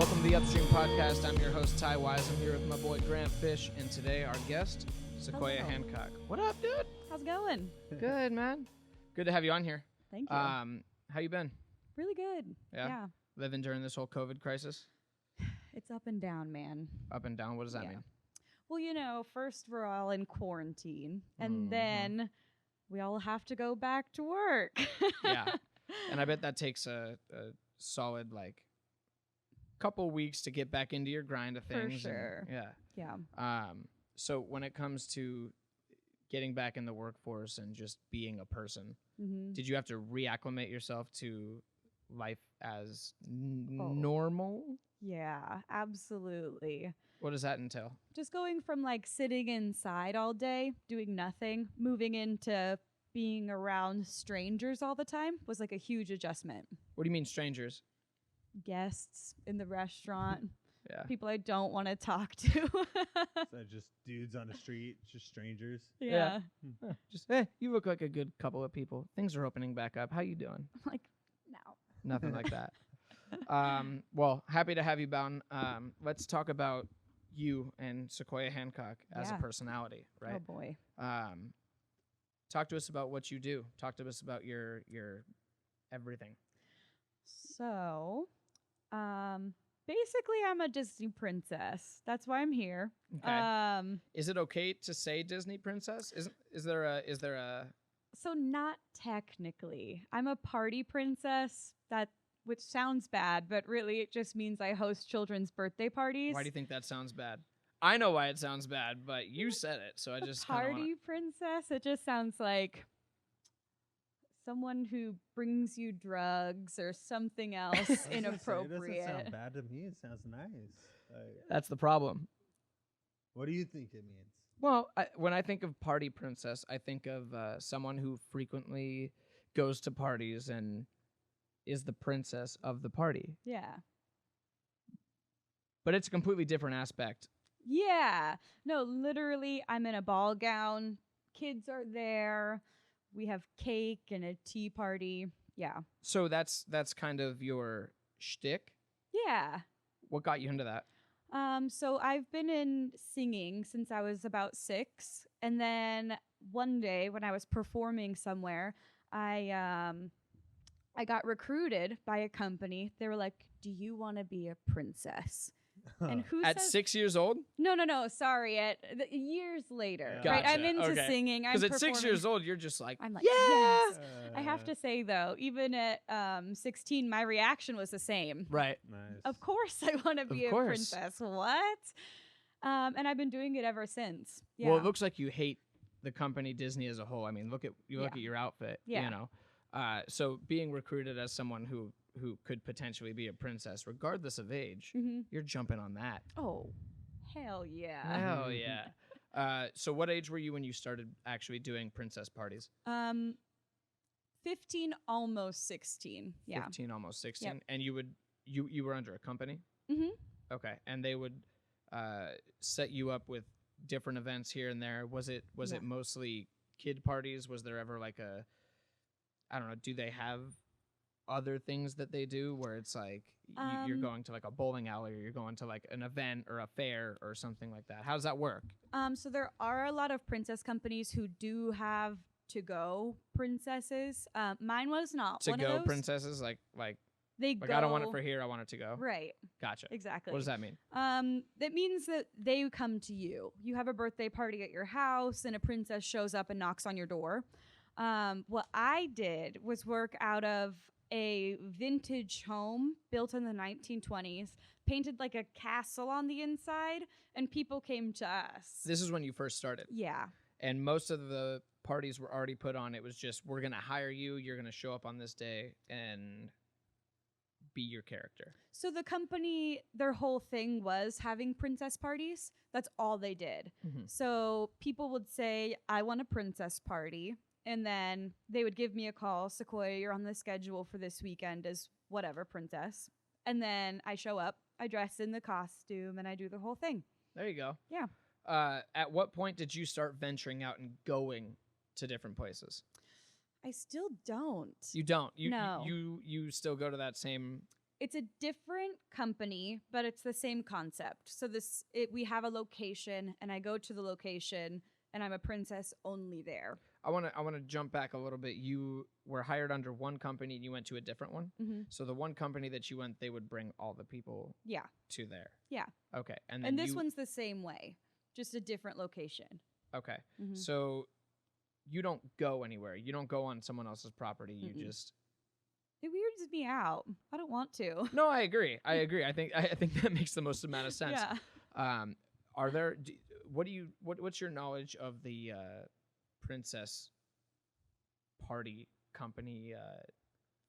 Welcome to the Upstream Podcast. I'm your host, Ty Wise. I'm here with my boy, Grant Fish, and today our guest, Sequoia Hello. Hancock. What up, dude? How's it going? Good, man. Good to have you on here. Thank you. How you been? Really good. Yeah? Living during this whole COVID crisis? It's up and down, man. Up and down? What does that mean? Well, you know, first we're all in quarantine, and then we all have to go back to work. Yeah. And I bet that takes a solid, couple weeks to get back into your grind of things. For sure. Yeah. So when it comes to getting back in the workforce and just being a person, did you have to reacclimate yourself to life as normal? Yeah, absolutely. What does that entail? Just going from sitting inside all day, doing nothing, moving into being around strangers all the time was a huge adjustment. What do you mean strangers? Guests in the restaurant. Yeah. People I don't want to talk to. So just dudes on the street, just strangers. Yeah. Just, hey, you look like a good couple of people. Things are opening back up. How you doing? No. Nothing like that. Well, happy to have you, Bound. Let's talk about you and Sequoia Hancock as a personality, right? Oh, boy. Talk to us about what you do. Talk to us about your everything. So, basically, I'm a Disney princess. That's why I'm here. Okay. Is it okay to say Disney princess? Is there a So not technically. I'm a party princess. Which sounds bad, but really it just means I host children's birthday parties. Why do you think that sounds bad? I know why it sounds bad, but you said it, so I just party princess. It just sounds like someone who brings you drugs or something else inappropriate. It doesn't sound bad to me. It sounds nice. That's the problem. What do you think it means? Well, when I think of party princess, I think of someone who frequently goes to parties and is the princess of the party. Yeah. But it's a completely different aspect. Yeah. No, literally, I'm in a ball gown. Kids are there. We have cake and a tea party. Yeah. So that's kind of your shtick? Yeah. What got you into that? So I've been in singing since I was about 6. And then one day when I was performing somewhere, I got recruited by a company. They were like, "Do you want to be a princess?" And who At says 6 years old? No. Sorry, years later. Yeah. Right? I'm Gotcha. into Okay. singing. Because at 6 years old, you're just like, I'm like, yeah. yes. I have to say though, even at 16, my reaction was the same. Right. Nice. Of course, I want to be a princess. What? And I've been doing it ever since. Yeah. Well, it looks like you hate the company Disney as a whole. I mean, look at your outfit. Yeah. You know. So being recruited as someone who could potentially be a princess, regardless of age, you're jumping on that. Oh, hell yeah. Hell yeah. So what age were you when you started actually doing princess parties? 15, almost 16. Yeah. 15, almost 16. Yep. And you were under a company? Mm-hmm. Okay. And they would set you up with different events here and there. Was it mostly kid parties? Was there ever I don't know, do they have other things that they do where it's you're going to a bowling alley or you're going to an event or a fair or something like that? How does that work? So there are a lot of princess companies who do have to-go princesses. Mine was not one of To-go those. princesses? They go. I don't want it for here, I want it to go. Right. Gotcha. Exactly. What does that mean? That means that they come to you. You have a birthday party at your house and a princess shows up and knocks on your door. What I did was work out of a vintage home built in the 1920s, painted like a castle on the inside, and people came to us. This is when you first started. Yeah. And most of the parties were already put on. It was just, we're going to hire you. You're going to show up on this day and be your character. So the company, their whole thing was having princess parties. That's all they did. So people would say, I want a princess party. And then they would give me a call. Sequoia, you're on the schedule for this weekend as whatever princess. And then I show up, I dress in the costume, and I do the whole thing. There you go. Yeah. At what point did you start venturing out and going to different places? I still don't. You don't. No. You still go to that same it's a different company, but it's the same concept. So we have a location, and I go to the location, and I'm a princess only there. I want to jump back a little bit. You were hired under one company and you went to a different one. Mm-hmm. So the one company that you went, they would bring all the people Yeah. to there. Yeah. Okay. And And this one's the same way, just a different location. Okay. Mhm. So you don't go anywhere. You don't go on someone else's property. You Mm-mm. just It weirds me out. I don't want to. No, I agree. I think that makes the most amount of sense. Yeah. Are there what's your knowledge of the princess party company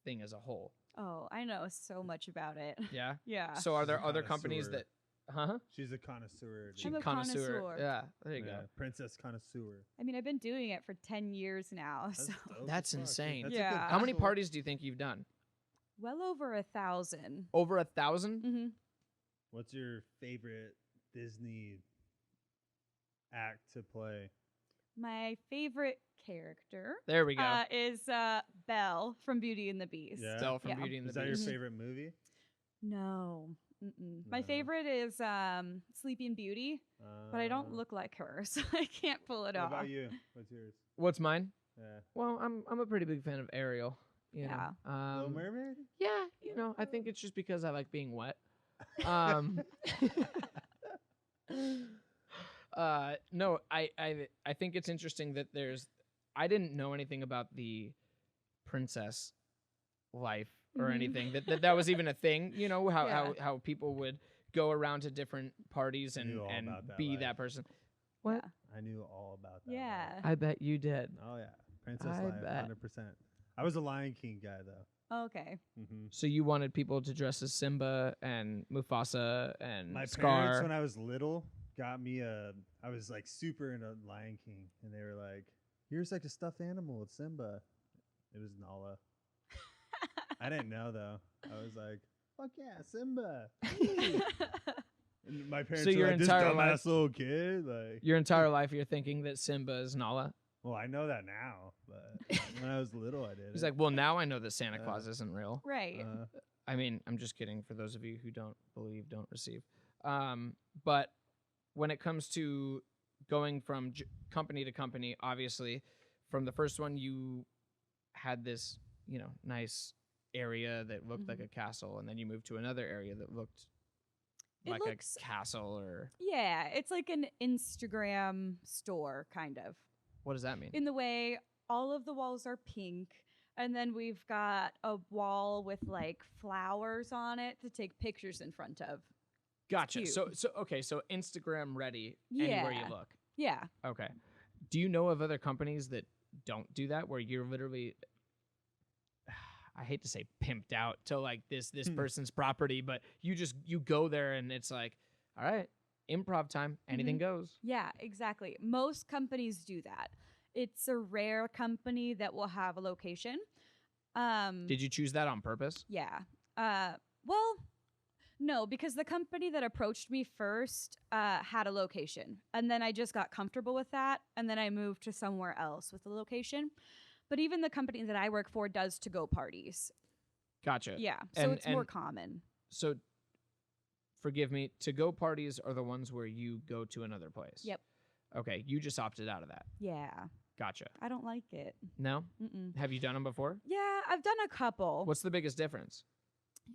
thing as a whole? Oh, I know so much about it. Yeah. Yeah. So are there She's a other companies that connoisseur. She's a connoisseur. dude. I'm a connoisseur. Yeah, there you Yeah, go. princess connoisseur. I mean, I've been doing it for 10 years now, so dope That's as fuck, dude. insane. That's a good Yeah. How many hustle. parties do you think you've done? well over 1,000. Over 1,000? Mm-hmm. What's your favorite Disney act to play? My favorite character There we go. is Belle from Beauty and the Beast. Yeah? Stella from Yeah. Beauty and the Is that Beast. your favorite movie? No. Mm-mm. My No. favorite is Sleeping Beauty, but I don't look like her, so I can't pull it What off. about you? What's yours? What's mine? Yeah. Well, I'm a pretty big fan of Ariel. You know. Little Mermaid? Yeah, I think it's just because I like being wet. Um, no, I think it's interesting that I didn't know anything about the princess life or Mhm. anything that was even a thing. You know how Yeah. how people would go around to different parties I and knew all about that be life. that person. What? Yeah. I knew all about that. Yeah. life. I bet you did. Oh yeah, Princess I Life, bet. 100%. I was a Lion King guy though. Okay. Mm-hmm. So you wanted people to dress as Simba and Mufasa and My Scar. parents, when I was little, got me I was like super into Lion King, and they were like, "Here's like a stuffed animal with Simba." It was Nala. I didn't know though. I was like, "Fuck yeah, Simba!" And my parents So were your like, "This entire dumbass life- little kid." Like, Your entire life, you're thinking that Simba is Nala. well, I know that now, but when I was little, I did. He's like, well, now I know that Santa Uh, Claus isn't real. Right. I mean, I'm just kidding. For those of you who don't believe, don't receive. But when it comes to going from company to company, obviously, from the first one, you had this, nice area that looked like a castle, and then you moved to another area that looked It like looks- a castle, or Yeah, it's like an Instagram store, kind of. what does that mean? In the way all of the walls are pink, and then we've got a wall with like flowers on it to take pictures in front of. Gotcha. cute. So okay, so Instagram ready anywhere you Yeah. look. Yeah. Okay. Do you know of other companies that don't do that, where you're literally, I hate to say pimped out to like this person's property, but you go there and it's like, all right, improv time, anything goes. Yeah, exactly. Most companies do that. It's a rare company that will have a location. Did you choose that on purpose? Yeah. Well, no, because the company that approached me first had a location. And then I just got comfortable with that. And then I moved to somewhere else with the location. But even the company that I work for does to-go parties. Gotcha. Yeah. So it's more and common. So forgive me, to-go parties are the ones where you go to another place. Yep. Okay, you just opted out of that. Yeah. Gotcha. I don't like it. No? Mm-mm. Have you done them before? Yeah, I've done a couple. What's the biggest difference?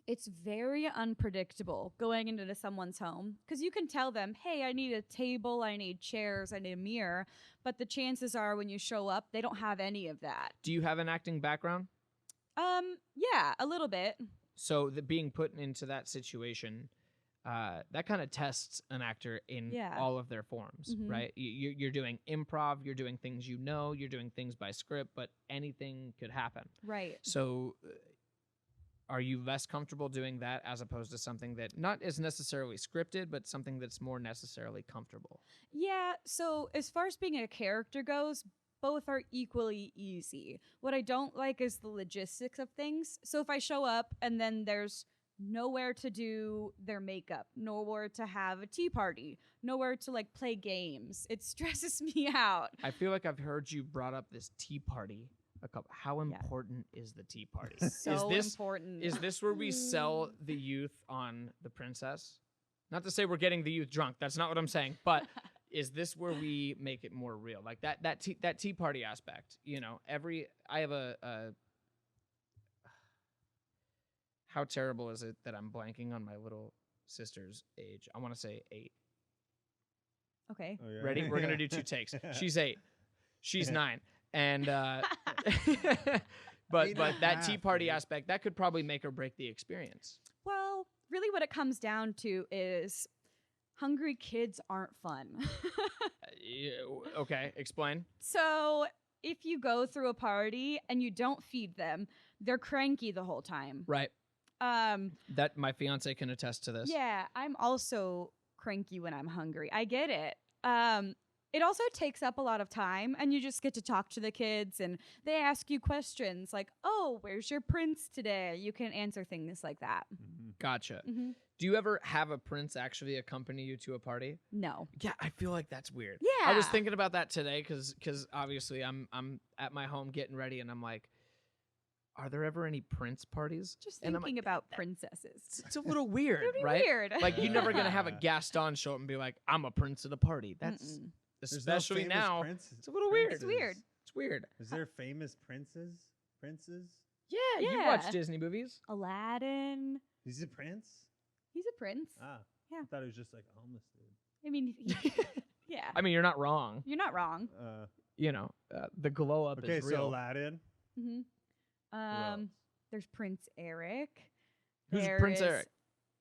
It's very unpredictable going into someone's home because you can tell them, hey, I need a table, I need chairs, I need a mirror. But the chances are when you show up, they don't have any of that. Do you have an acting background? Yeah, a little bit. So being put into that situation, that kind of tests an actor in Yeah. all of their forms, Mhm. right? You're doing improv, you're doing things you're doing things by script, but anything could happen. Right. So are you less comfortable doing that as opposed to something that not is necessarily scripted, but something that's more necessarily comfortable? Yeah, so as far as being a character goes, both are equally easy. What I don't like is the logistics of things. So if I show up and then there's nowhere to do their makeup, nowhere to have a tea party, nowhere to like play games, it stresses me out. I feel like I've heard you brought up this tea party a couple. How important is the tea party? So is this important. is this where we sell the youth on the princess? Not to say we're getting the youth drunk. That's not what I'm saying. But is this where we make it more real? Like that tea party aspect. You know, I have a how terrible is it that I'm blanking on my little sister's age? I want to say 8. Okay. Oh, yeah. Ready? We're going to do 2 takes. She's 8. She's 9. And but Eight and a that tea half, party dude. aspect, that could probably make or break the experience. Well, really what it comes down to is hungry kids aren't fun. Okay, explain. So if you go through a party and you don't feed them, they're cranky the whole time. Right. Um, That my fiance can attest to this. yeah, I'm also cranky when I'm hungry. I get it. It also takes up a lot of time, and you just get to talk to the kids, and they ask you questions like, "Oh, where's your prince today?" You can answer things like that. Gotcha. Mm-hmm. Do you ever have a prince actually accompany you to a party? No. Yeah, I feel like that's weird. Yeah. I was thinking about that today because obviously I'm at my home getting ready, and I'm like, are there ever any prince parties? Just And I'm thinking like, about princesses. it's a little weird, It'd be right? weird. Like you're never gonna have a Gaston show up and be like, I'm a prince at a party. That's Mm-mm. There's no especially famous now. princes- It's a little weird. It's weird. It's weird. Is there famous princes? Yeah, you Yeah. watch Disney movies. Aladdin. He's a prince? He's a prince. Ah. Yeah. I thought he was just like a homeless dude. I mean, yeah. I mean, you're not wrong. You're not wrong. You know, the glow up Okay, is so real. Aladdin. Mm-hmm. else? There's Prince Eric. Who's There Prince is Eric?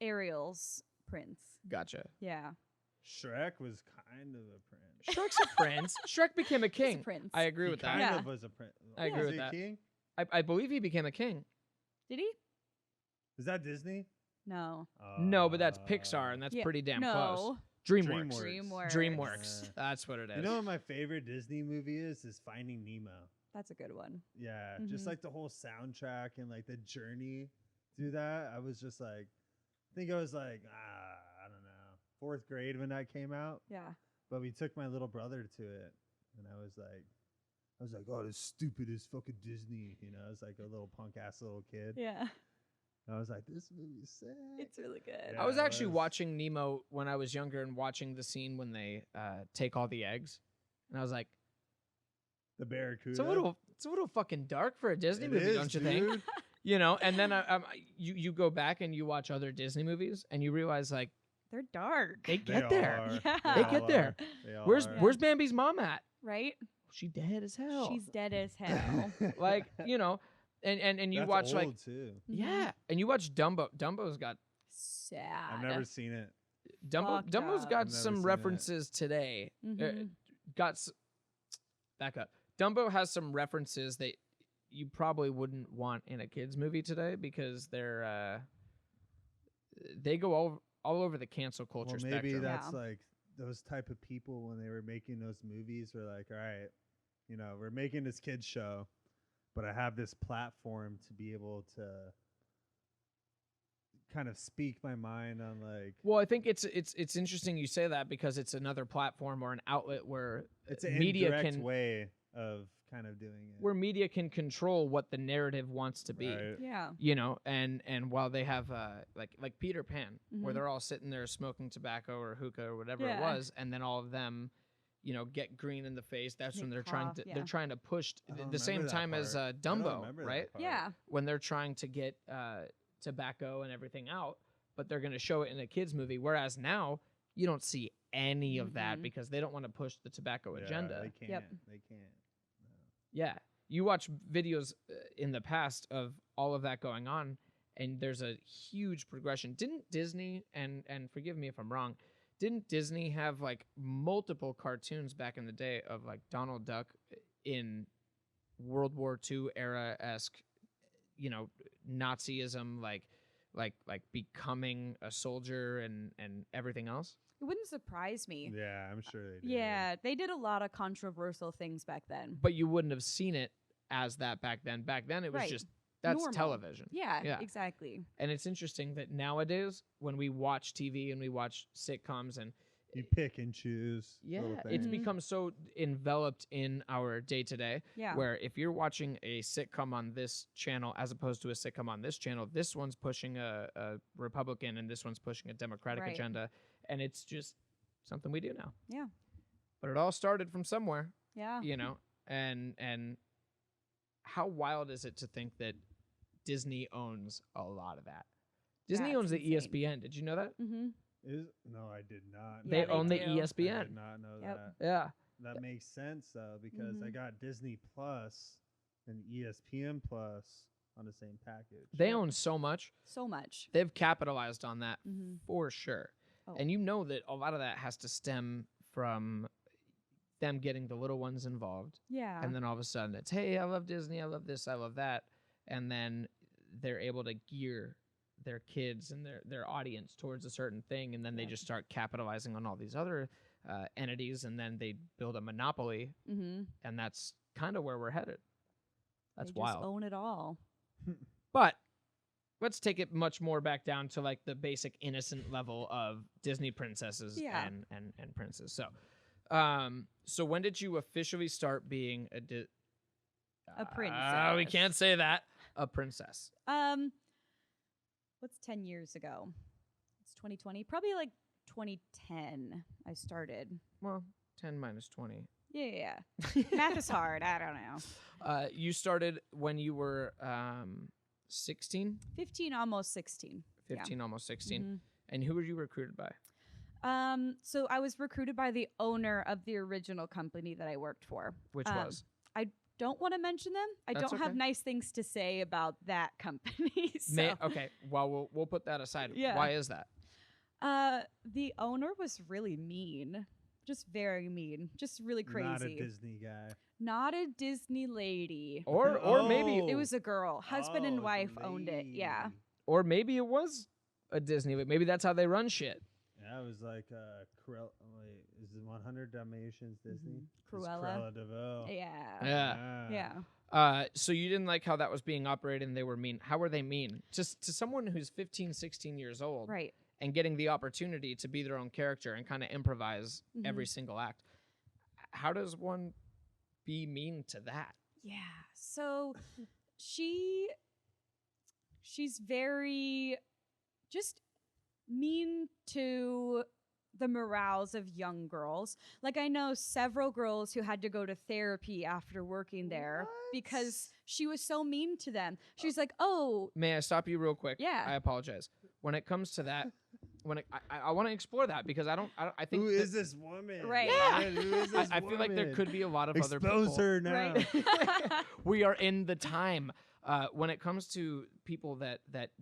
Ariel's prince. Gotcha. Yeah. Shrek was kind of a prince. Shrek's a prince. Shrek became a He's king. a prince. I agree He with kind that. Yeah. of was a prince. I agree Was with he a that. king? I believe he became a king. Did he? Is that Disney? No. No, but that's Pixar, and that's Yeah, pretty damn no. close. DreamWorks. DreamWorks. DreamWorks. Uh, That's what it is. You know what my favorite Disney movie is? Is Finding Nemo. That's a good one. Yeah, just Mhm. like the whole soundtrack and like the journey through that. I was just like, I think I was like, I don't know, 4th grade when that came out. Yeah. But we took my little brother to it, and I was like, oh, this stupid as fucking Disney. You know, I was like a little punk ass little kid. Yeah. I was like, this movie's sick. It's really good. Yeah. I was it actually was. watching Nemo when I was younger and watching the scene when they take all the eggs, and I was like, The Barracuda. it's a little fucking dark for a Disney It movie, is, don't you think? dude. You know, and then you go back and you watch other Disney movies, and you realize like They're dark. they They get there. are. Yeah. They all get there. are. They all Where's are. Where's Bambi's mom at? Right? She dead as hell. She's dead as hell. like you know, and you That's watch like old, too. yeah, and you watch Dumbo. Dumbo's got Sad. I've never seen it. Fucked Dumbo's up. got I've never some seen it. references today. Mhm. Back up. Dumbo has some references that you probably wouldn't want in a kids movie today because they go all over the cancel culture Well, maybe spectrum. that's Yeah. like those type of people when they were making those movies were like, all right, you know, we're making this kids show, but I have this platform to be able to kind of speak my mind on like Well, I think it's interesting you say that because it's another platform or an outlet where it's an media indirect can way of kind of doing it. where media can control what the narrative wants to be. Right. Yeah. You know, and while they have like Peter Pan, where Mhm. they're all sitting there smoking tobacco or hookah or whatever it Yeah. was, and then all of them, you know, get green in the face. That's They when they're cough, they're yeah. trying to push I the don't same remember that time as part. I don't Dumbo, remember that right? part. Yeah. When they're trying to get tobacco and everything out, but they're going to show it in a kids movie. Whereas now you don't see any of that Mm-mm. because they don't want to push the tobacco Yeah, agenda. They can't. Yep. They can't. No. Yeah. You watch videos in the past of all of that going on, and there's a huge progression. Didn't Disney, and forgive me if I'm wrong, didn't Disney have like multiple cartoons back in the day of like Donald Duck in World War II era-esque, you know, Nazism, like becoming a soldier and everything else? It wouldn't surprise me. Yeah, I'm sure they did. Yeah, they did a lot of controversial things back then. But you wouldn't have seen it as that back then. Back then it was Right. just that's Normal. television. Yeah, Yeah. exactly. And it's interesting that nowadays, when we watch TV and we watch sitcoms, and You pick and choose. Yeah, little it's things. become so enveloped in our day to day. Yeah. Where if you're watching a sitcom on this channel as opposed to a sitcom on this channel, this one's pushing a Republican and this one's pushing a Democratic Right. agenda, and it's just something we do now. Yeah. But it all started from somewhere, Yeah. you know. And how wild is it to think that Disney owns a lot of that? Disney That's owns the insane. ESPN. Did you know that? Mm-hmm. No, I did not. Yeah, They they own the do. I ESPN. did not know Yep. that. Yeah. That makes sense though, because I got Disney Plus and ESPN Plus on the same package. They Yep. own so much. So much. They've capitalized on that Mm-hmm. for sure. Oh. And you know that a lot of that has to stem from them getting the little ones involved. Yeah. And then all of a sudden it's, hey, I love Disney, I love this, I love that. And then they're able to gear their kids and their audience towards a certain thing. And then they Yeah. just start capitalizing on all these other entities. And then they build a monopoly. Mm-hmm. And that's kind of where we're headed. That's They wild. Just own it all. But let's take it much more back down to like the basic innocent level of Disney princesses Yeah. and princes. So, so when did you officially start being a A we princess. can't say that. A princess. What's 10 years ago? It's 2020. Probably like 2010 I started. Well, 10 minus 20. Yeah. Math is hard. I don't know. You started when you were 16, 15, almost 16. 15, almost 16. Mhm. And who were you recruited by? So I was recruited by the owner of the original company that I worked for. Which Um, was? Don't want to mention them. I That's don't have okay. nice things to say about that company. So. Okay. Well, we'll put that aside. Yeah. Why is that? The owner was really mean. Just very mean. Just really crazy. Not a Disney guy. Not a Disney lady. Or maybe It was a girl. Husband and wife owned it. Yeah. lady. Or maybe it was a Disney. Maybe that's how they run shit. Yeah, it was like Cruella. Wait, is it 100 Dalmatians Disney? It's Cruella. Cruella DeVille. Yeah. Yeah. So you didn't like how that was being operated and they were mean. How were they mean? Just to someone who's 15, 16 years old Right. and getting the opportunity to be their own character and kind of improvise every single act. How does one be mean to that? Yeah. So she's very just mean to the morals of young girls. Like I know several girls who had to go to therapy after working there because she was so mean to them. She's like, "Oh, May I stop you real quick? Yeah. I apologize. When it comes to that, I want to explore that because I think Who that- is this woman? Right. Yeah. Man, who is this I feel like there woman? could be a lot of other people. Expose her now. right." We are in the time when it comes to people that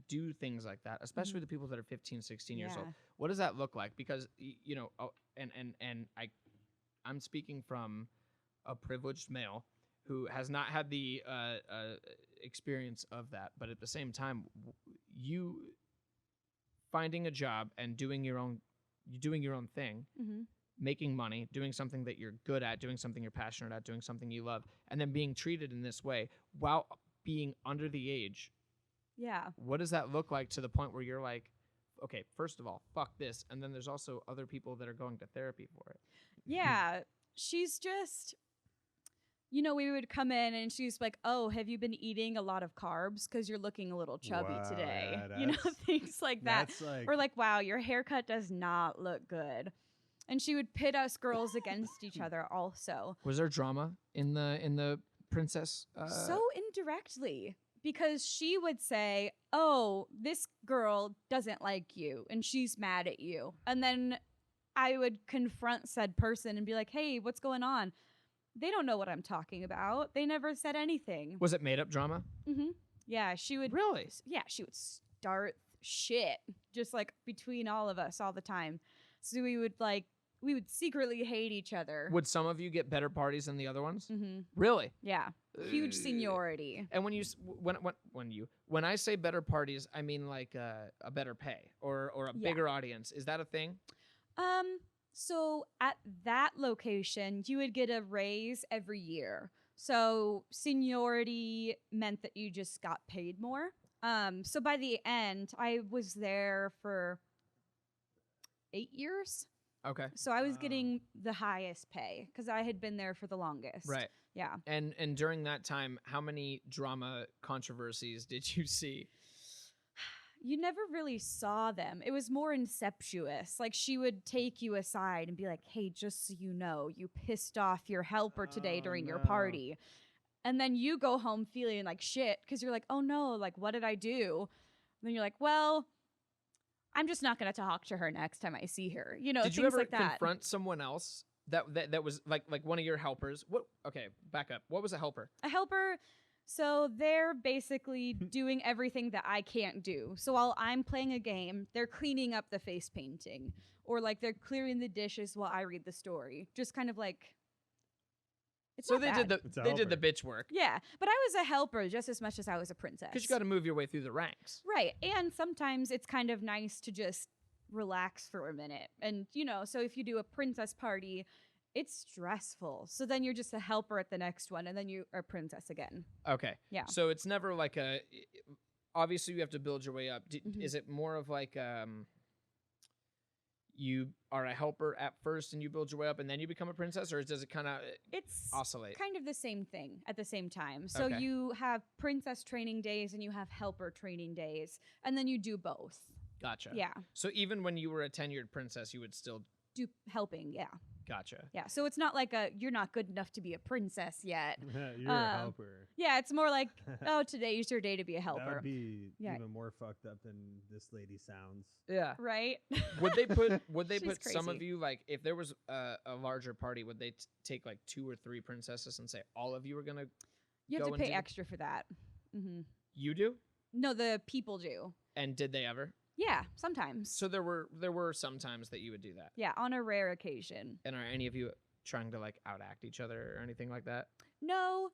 do things like that, especially the people that are 15, 16 years old. Yeah. What does that look like? Because you know, I'm speaking from a privileged male who has not had the experience of that, but at the same time, you finding a job and doing your own thing, Mhm. making money, doing something that you're good at, doing something you're passionate at, doing something you love, and then being treated in this way while being under the age. Yeah. What does that look like to the point where you're like, okay, first of all, fuck this, and then there's also other people that are going to therapy for it. Yeah. She's just, we would come in and she's like, "Oh, have you been eating a lot of carbs? Because you're looking a little chubby Wow, today." yeah, Things like that. That's like, Or like, "Wow, your haircut does not look good." And she would pit us girls against each other also. Was there drama in the princess? So indirectly. Because she would say, "Oh, this girl doesn't like you and she's mad at you." And then I would confront said person and be like, "Hey, what's going on?" They don't know what I'm talking about. They never said anything. Was it made up drama? Yeah, she would. Really? Yeah, she would start shit just like between all of us all the time. So we would secretly hate each other. Would some of you get better parties than the other ones? Mm-hmm. Really? Yeah, huge seniority. And when I say better parties, I mean like a better pay or a Yeah. bigger audience. Is that a thing? So at that location, you would get a raise every year. So seniority meant that you just got paid more. So by the end, I was there for 8 years. Okay. So I was Wow. getting the highest pay because I had been there for the longest. Right. Yeah. And during that time, how many drama controversies did you see? You never really saw them. It was more incestuous. Like she would take you aside and be like, "Hey, just so you know, you pissed off your helper today Oh, during your no. party." And then you go home feeling like shit because you're like, "Oh no, like what did I do?" And then you're like, "Well, I'm just not going to talk to her next time I see her." You know, Did things you ever like that. confront someone else that was like one of your helpers? What? Okay, back up. What was a helper? A helper, so they're basically doing everything that I can't do. So while I'm playing a game, they're cleaning up the face painting or like they're clearing the dishes while I read the story. Just kind of like it's So not they bad. It's a did the helper. bitch work Yeah, but I was a helper just as much as I was a princess. because you got to move your way through the ranks. Right. And sometimes it's kind of nice to just relax for a minute. And, you know, so if you do a princess party, it's stressful. So then you're just a helper at the next one and then you are princess again. Okay. Yeah. So it's never like obviously you have to build your way up. Mhm. Is it more of like you are a helper at first and you build your way up and then you become a princess, or does it kind of It's oscillate? kind of the same thing at the same time. So Okay. you have princess training days and you have helper training days, and then you do both. Gotcha. Yeah. So even when you were a tenured princess, you would still Do helping, yeah. gotcha. Yeah. So it's not like you're not good enough to be a princess yet. You're a helper. Yeah, it's more like, oh, today's your day to be a That helper. would be Yeah. even more fucked up than this lady sounds. Yeah. Right? Would they put She's some of crazy. you, like if there was a larger party, would they take like 2 or 3 princesses and say all of you are gonna You have go to and pay do the- extra for that. Hmm. you do? No, the people do. And did they ever? Yeah, sometimes. So there were some times that you would do that. Yeah, on a rare occasion. And are any of you trying to like outact each other or anything like that? No,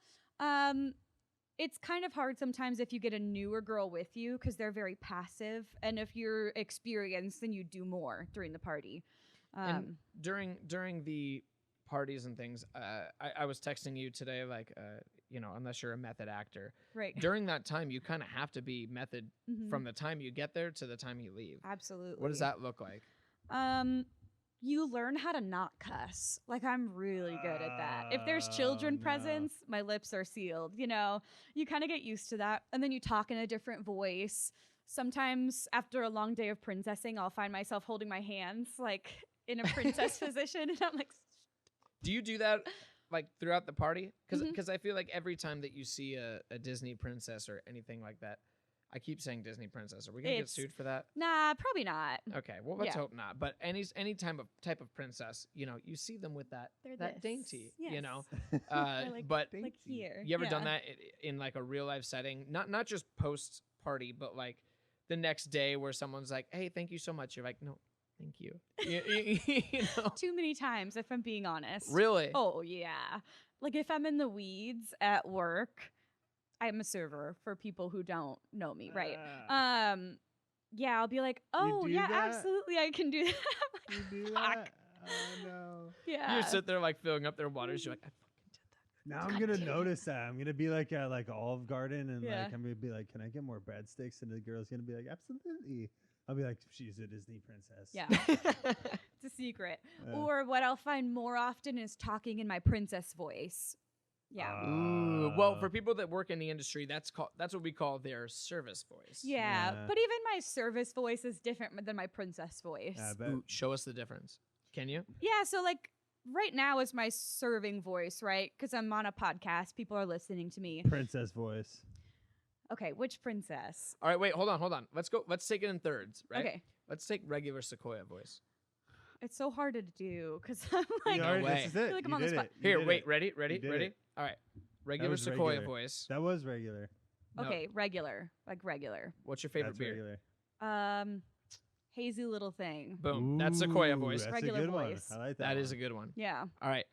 it's kind of hard sometimes if you get a newer girl with you because they're very passive, and if you're experienced, then you do more during the party. And during the parties and things, I was texting you today, like, unless you're a method actor, Right. during that time, you kind of have to be method Mhm. from the time you get there to the time you leave. Absolutely. What does that look like? You learn how to not cuss. Like I'm really good at that. If there's children Oh, no. present, my lips are sealed. You know, you kind of get used to that, and then you talk in a different voice. Sometimes after a long day of princessing, I'll find myself holding my hands like in a princess position, and I'm like, Do you do that like throughout the party? Because Mhm. I feel like every time that you see a Disney princess or anything like that, I keep saying Disney princess. Are we gonna get It's- sued for that? nah, probably not. Okay, well let's Yeah. hope not. But any type of princess, you see them with that They're that this. dainty, Yes. but Like Dainty. here. you ever done Yeah. that in like a real life setting? Not just post party, but like the next day where someone's like, "Hey, thank you so much." You're like, "No, thank you." you know? Too many times, if I'm being honest. Really? Oh yeah. Like if I'm in the weeds at work, I'm a server for people who don't know me, right? Yeah, I'll be like, oh do yeah, that? absolutely, I can do that. I'm You like, do "Fuck." that? Oh no. You Yeah. sit there like filling up their waters. You're like, "I fucking did that." Now I'm God gonna dang it. notice that. I'm gonna be like at like Olive Garden and Yeah. like I'm gonna be like, can I get more breadsticks? And the girl's gonna be like, absolutely. I'll be like, she's a Disney princess. Yeah. It's a secret. Or what I'll find more often is talking in my princess voice. Yeah. Ooh, well, for people that work in the industry, that's what we call their service voice. Yeah, Yeah. but even my service voice is different than my princess voice. I bet. Ooh, show us the difference. Can you? Yeah, so like right now is my serving voice, right? Because I'm on a podcast, people are listening to me. Princess voice. Okay, which princess? All right, wait, hold on. Let's go. Let's take it in thirds, right? Okay, Let's take regular Sequoia voice. it's so hard to do because I'm like, No already- way. This is it. feel like I'm You on the did spot. it. You Here, did wait, it. ready? You did Ready? it. All right. Regular was Sequoia regular. voice. That was regular. No. okay, regular, like regular. What's your favorite That's beer? regular. Hazy little thing. Boom. That's Sequoia Ooh, voice. That's Regular a good voice. one. I like that. That is a one. good one. Yeah. All right.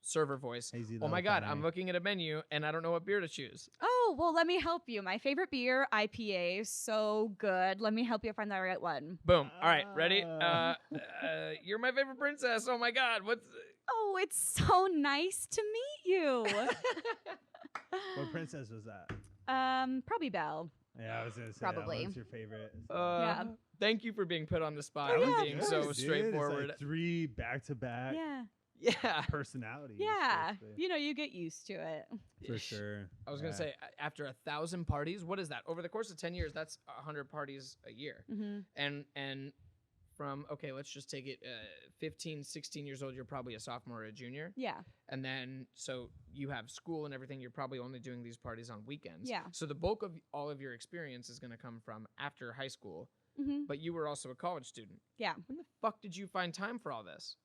Server voice. Hazy Oh my little God, thing. I'm looking at a menu and I don't know what beer to choose. Oh well, let me help you. My favorite beer, IPA, so good. Let me help you find the right one. Boom. All right, ready? Ah. You're my favorite princess. Oh my God, what's? Oh, it's so nice to meet you. What princess was that? Probably Belle. Yeah, I was gonna say Probably. that one's your favorite. Yeah. Thank you for being put on the spot Oh, and yeah, being of so course. straightforward. It's like 3 back-to-back Yeah. Yeah. personalities. Yeah. basically. You know, you get used to it. For sure. I was gonna say after 1,000 parties, what is that? Over the course of 10 years, that's 100 parties a year. Mm-hmm. And from let's just take it 15, 16 years old, you're probably a sophomore or a junior. Yeah. And then so you have school and everything, you're probably only doing these parties on weekends. Yeah. So the bulk of all of your experience is going to come from after high school, Mm-hmm. but you were also a college student. Yeah. When the fuck did you find time for all this?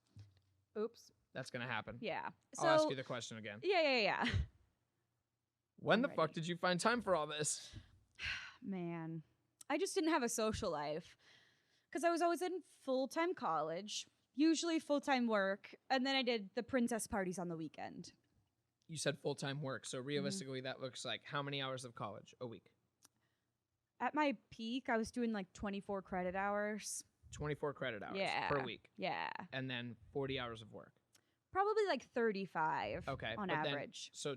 Oops. That's going to happen. Yeah. I'll ask you the question again. Yeah. When I'm the ready. fuck did you find time for all this? Man, I just didn't have a social life because I was always in full-time college, usually full-time work, and then I did the princess parties on the weekend. You said full-time work, so realistically that looks like how many hours of college a week? At my peak, I was doing like 24 credit hours. 24 credit hours Yeah. per week, Yeah. and then 40 hours of work. Probably like 35 Okay, on but then- average. So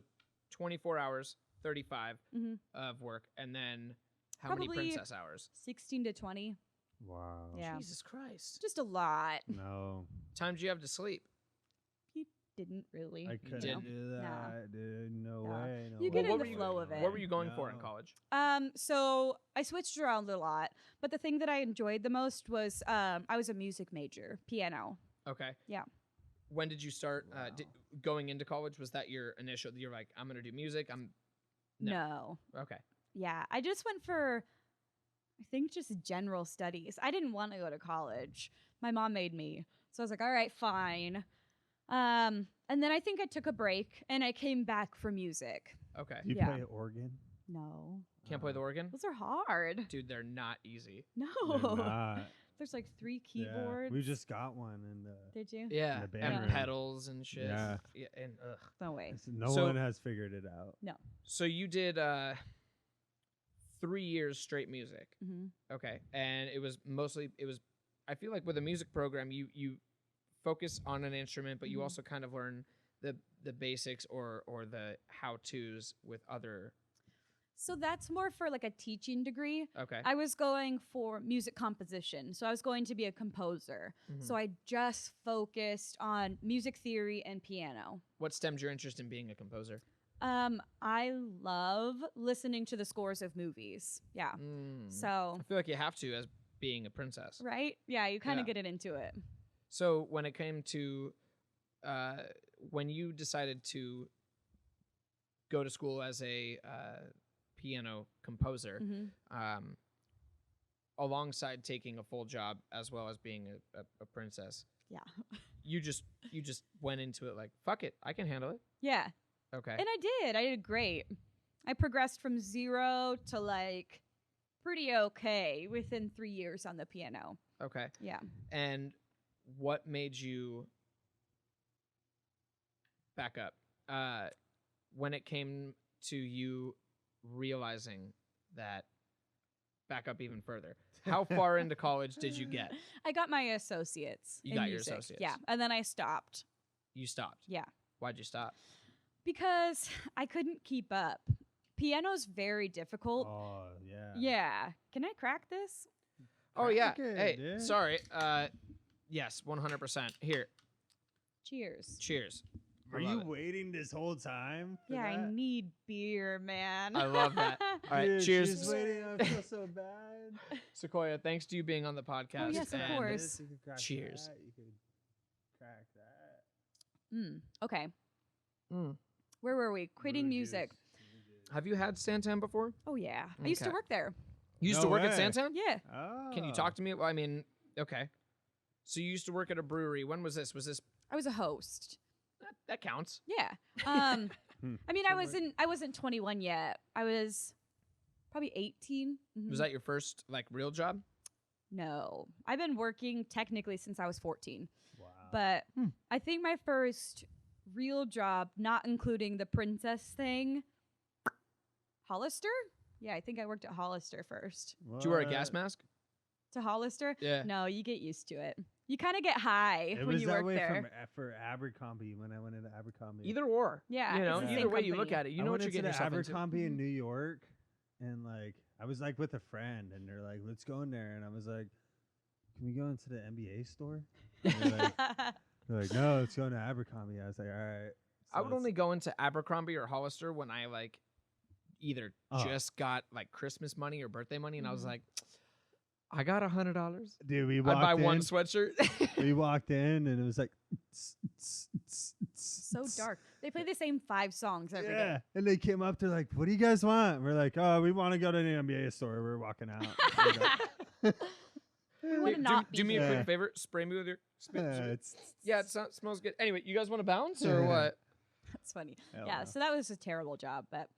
24 hours, 35 hmm of work, and then how many Probably- princess hours? 16 to 20. Wow. Yeah. Jesus Christ. Just a lot. No, Time do you have to sleep? He didn't really. I you couldn't didn't. know. do that, dude. No No. way. No You way. get in what the were you- flow of it. What were you going for in No. college? So I switched around a lot, but the thing that I enjoyed the most was I was a music major, piano. Okay. Yeah. When did you start Wow. going into college? Was that your initial? You're like, I'm gonna do music. No. Okay. Yeah, I just went for, I think, just general studies. I didn't want to go to college. My mom made me, so I was like, all right, fine. And then I think I took a break and I came back for music. Okay. Do you Yeah. play organ? No, Can't play the organ, those are hard. dude. They're not easy. No, They're not. there's like 3 Yeah, keyboards. we just got one, and Did you? Yeah, the band and room. pedals and shit. Yeah. and ugh. No way. no So- one has figured it out. So you did 3 years straight music. hmm Okay, and it was I feel like with a music program you focus on an instrument, but you Mhm. also kind of learn the basics or the how-tos with other. So that's more for like a teaching degree. Okay. I was going for music composition, so I was going to be a composer. Mhm. So I just focused on music theory and piano. What stemmed your interest in being a composer? I love listening to the scores of movies. Yeah. Mm. So, I feel like you have to as being a princess. right? Yeah, you kind Yeah. of get it into it. So when it came to when you decided to go to school as a piano composer, hmm alongside taking a full job as well as being a princess, Yeah. you just went into it like, fuck it, I can handle it. Yeah. Okay. And I did great. I progressed from 0 to like pretty okay within 3 years on the piano. Okay. Yeah. And what made you back up when it came to you realizing that, back up even further, how far into college did you get? I got my associates. You in got your music. associates. Yeah. And then I stopped. You stopped. Yeah. Why'd you stop? Because I couldn't keep up. Piano's very difficult. Oh yeah. Yeah. Can I crack this? Oh yeah. Crack it, Hey, dude. sorry. Yes, 100%. Here, Cheers. cheers. Were I love you it. waiting this whole time? For Yeah, I that? need beer, man. I love that. All right, Dude, cheers. She's waiting. I feel so bad. Sequoia, thanks to you being on the podcast. yes, of and course. You could crack Cheers. That. You could crack that. Okay. Mm. Where were we? Quitting Brew music. juice. Have you had Santan before? Oh yeah. I used to Okay. work there. You used No to work at way. Santan? Yeah. Oh. Can you talk to me? Well, I mean, okay. So you used to work at a brewery. When was this? Was this I was a host. that counts? Yeah. I mean, I wasn't 21 yet. I was probably 18. Mhm. Was that your first like real job? No. I've been working technically since I was 14. Wow. But I think my first real job, not including the princess thing, Hollister? Yeah, I think I worked at Hollister first. Did you wear a gas What? mask? To Hollister? Yeah. No, you get used to it. You kind of get high It when was you that work way there. for Abercrombie when I went into Abercrombie. Either or. Yeah, You know, it's the either same way you look company. at it, you I know went what you're into getting the yourself into. Abercrombie in Mhm. New York, and like I was like with a friend, and they're like, "Let's go in there," and I was like, can we go into the NBA store? They're like, no, let's go into Abercrombie. I was like, all right. I would only go into Abercrombie or Hollister when I like either just got like Christmas money or birthday money, and I was like, I got $100. Dude, we I'd walked buy in. one sweatshirt. We walked in, and it was like, so dark. They play the same 5 songs every day. yeah. And they came up, they're like, what do you guys want? We're like, oh, we want to go to the NBA store. We're walking out. We want to not do be me a here. quick favor. Spray me with your spit. It's Yeah, it smells good. Anyway, you guys want to bounce or what? That's funny. Hell Yeah, no. so that was a terrible job, but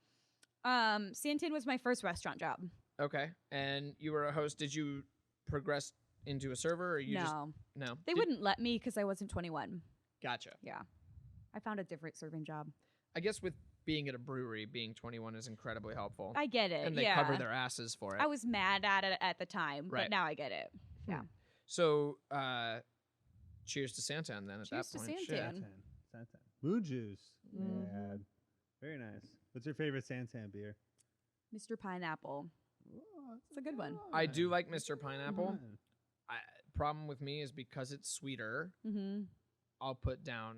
Santin was my first restaurant job. Okay. And you were a host. Did you progress into a server or you just no? They wouldn't let me because I wasn't 21. Gotcha. Yeah. I found a different serving job. I guess with being at a brewery, being 21 is incredibly helpful. I get it. And they cover their asses for it. I was mad at it at the time, Right. but now I get it. Yeah. So, cheers to Santan then at Cheers that to point. Santan. Shit. Santan. Moon juice. Mhm. Yeah. Very nice. What's your favorite Santan beer? Mr. Pineapple. It's a good one. I do like Mr. Pineapple. Mm. Problem with me is because it's sweeter, Mm-hmm. I'll put down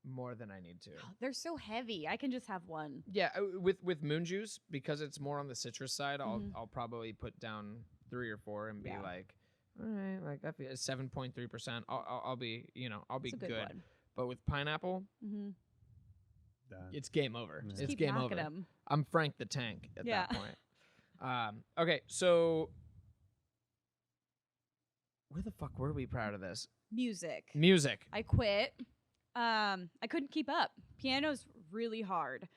more than I need to. They're so heavy. I can just have one. Yeah, with moon juice, because it's more on the citrus side, Mhm. I'll probably put down 3 or 4 and be Yeah. like, all right, like I feel 7.3%. I'll be I'll be It's a good good. one. But with pineapple, Mm-hmm. Done. it's game over. Yeah. It's Keep game knocking over. them. I'm Frank the Tank at Yeah. that point. Okay, so where the fuck were we prior to this? Music. Music. I quit. I couldn't keep up. Piano's really hard.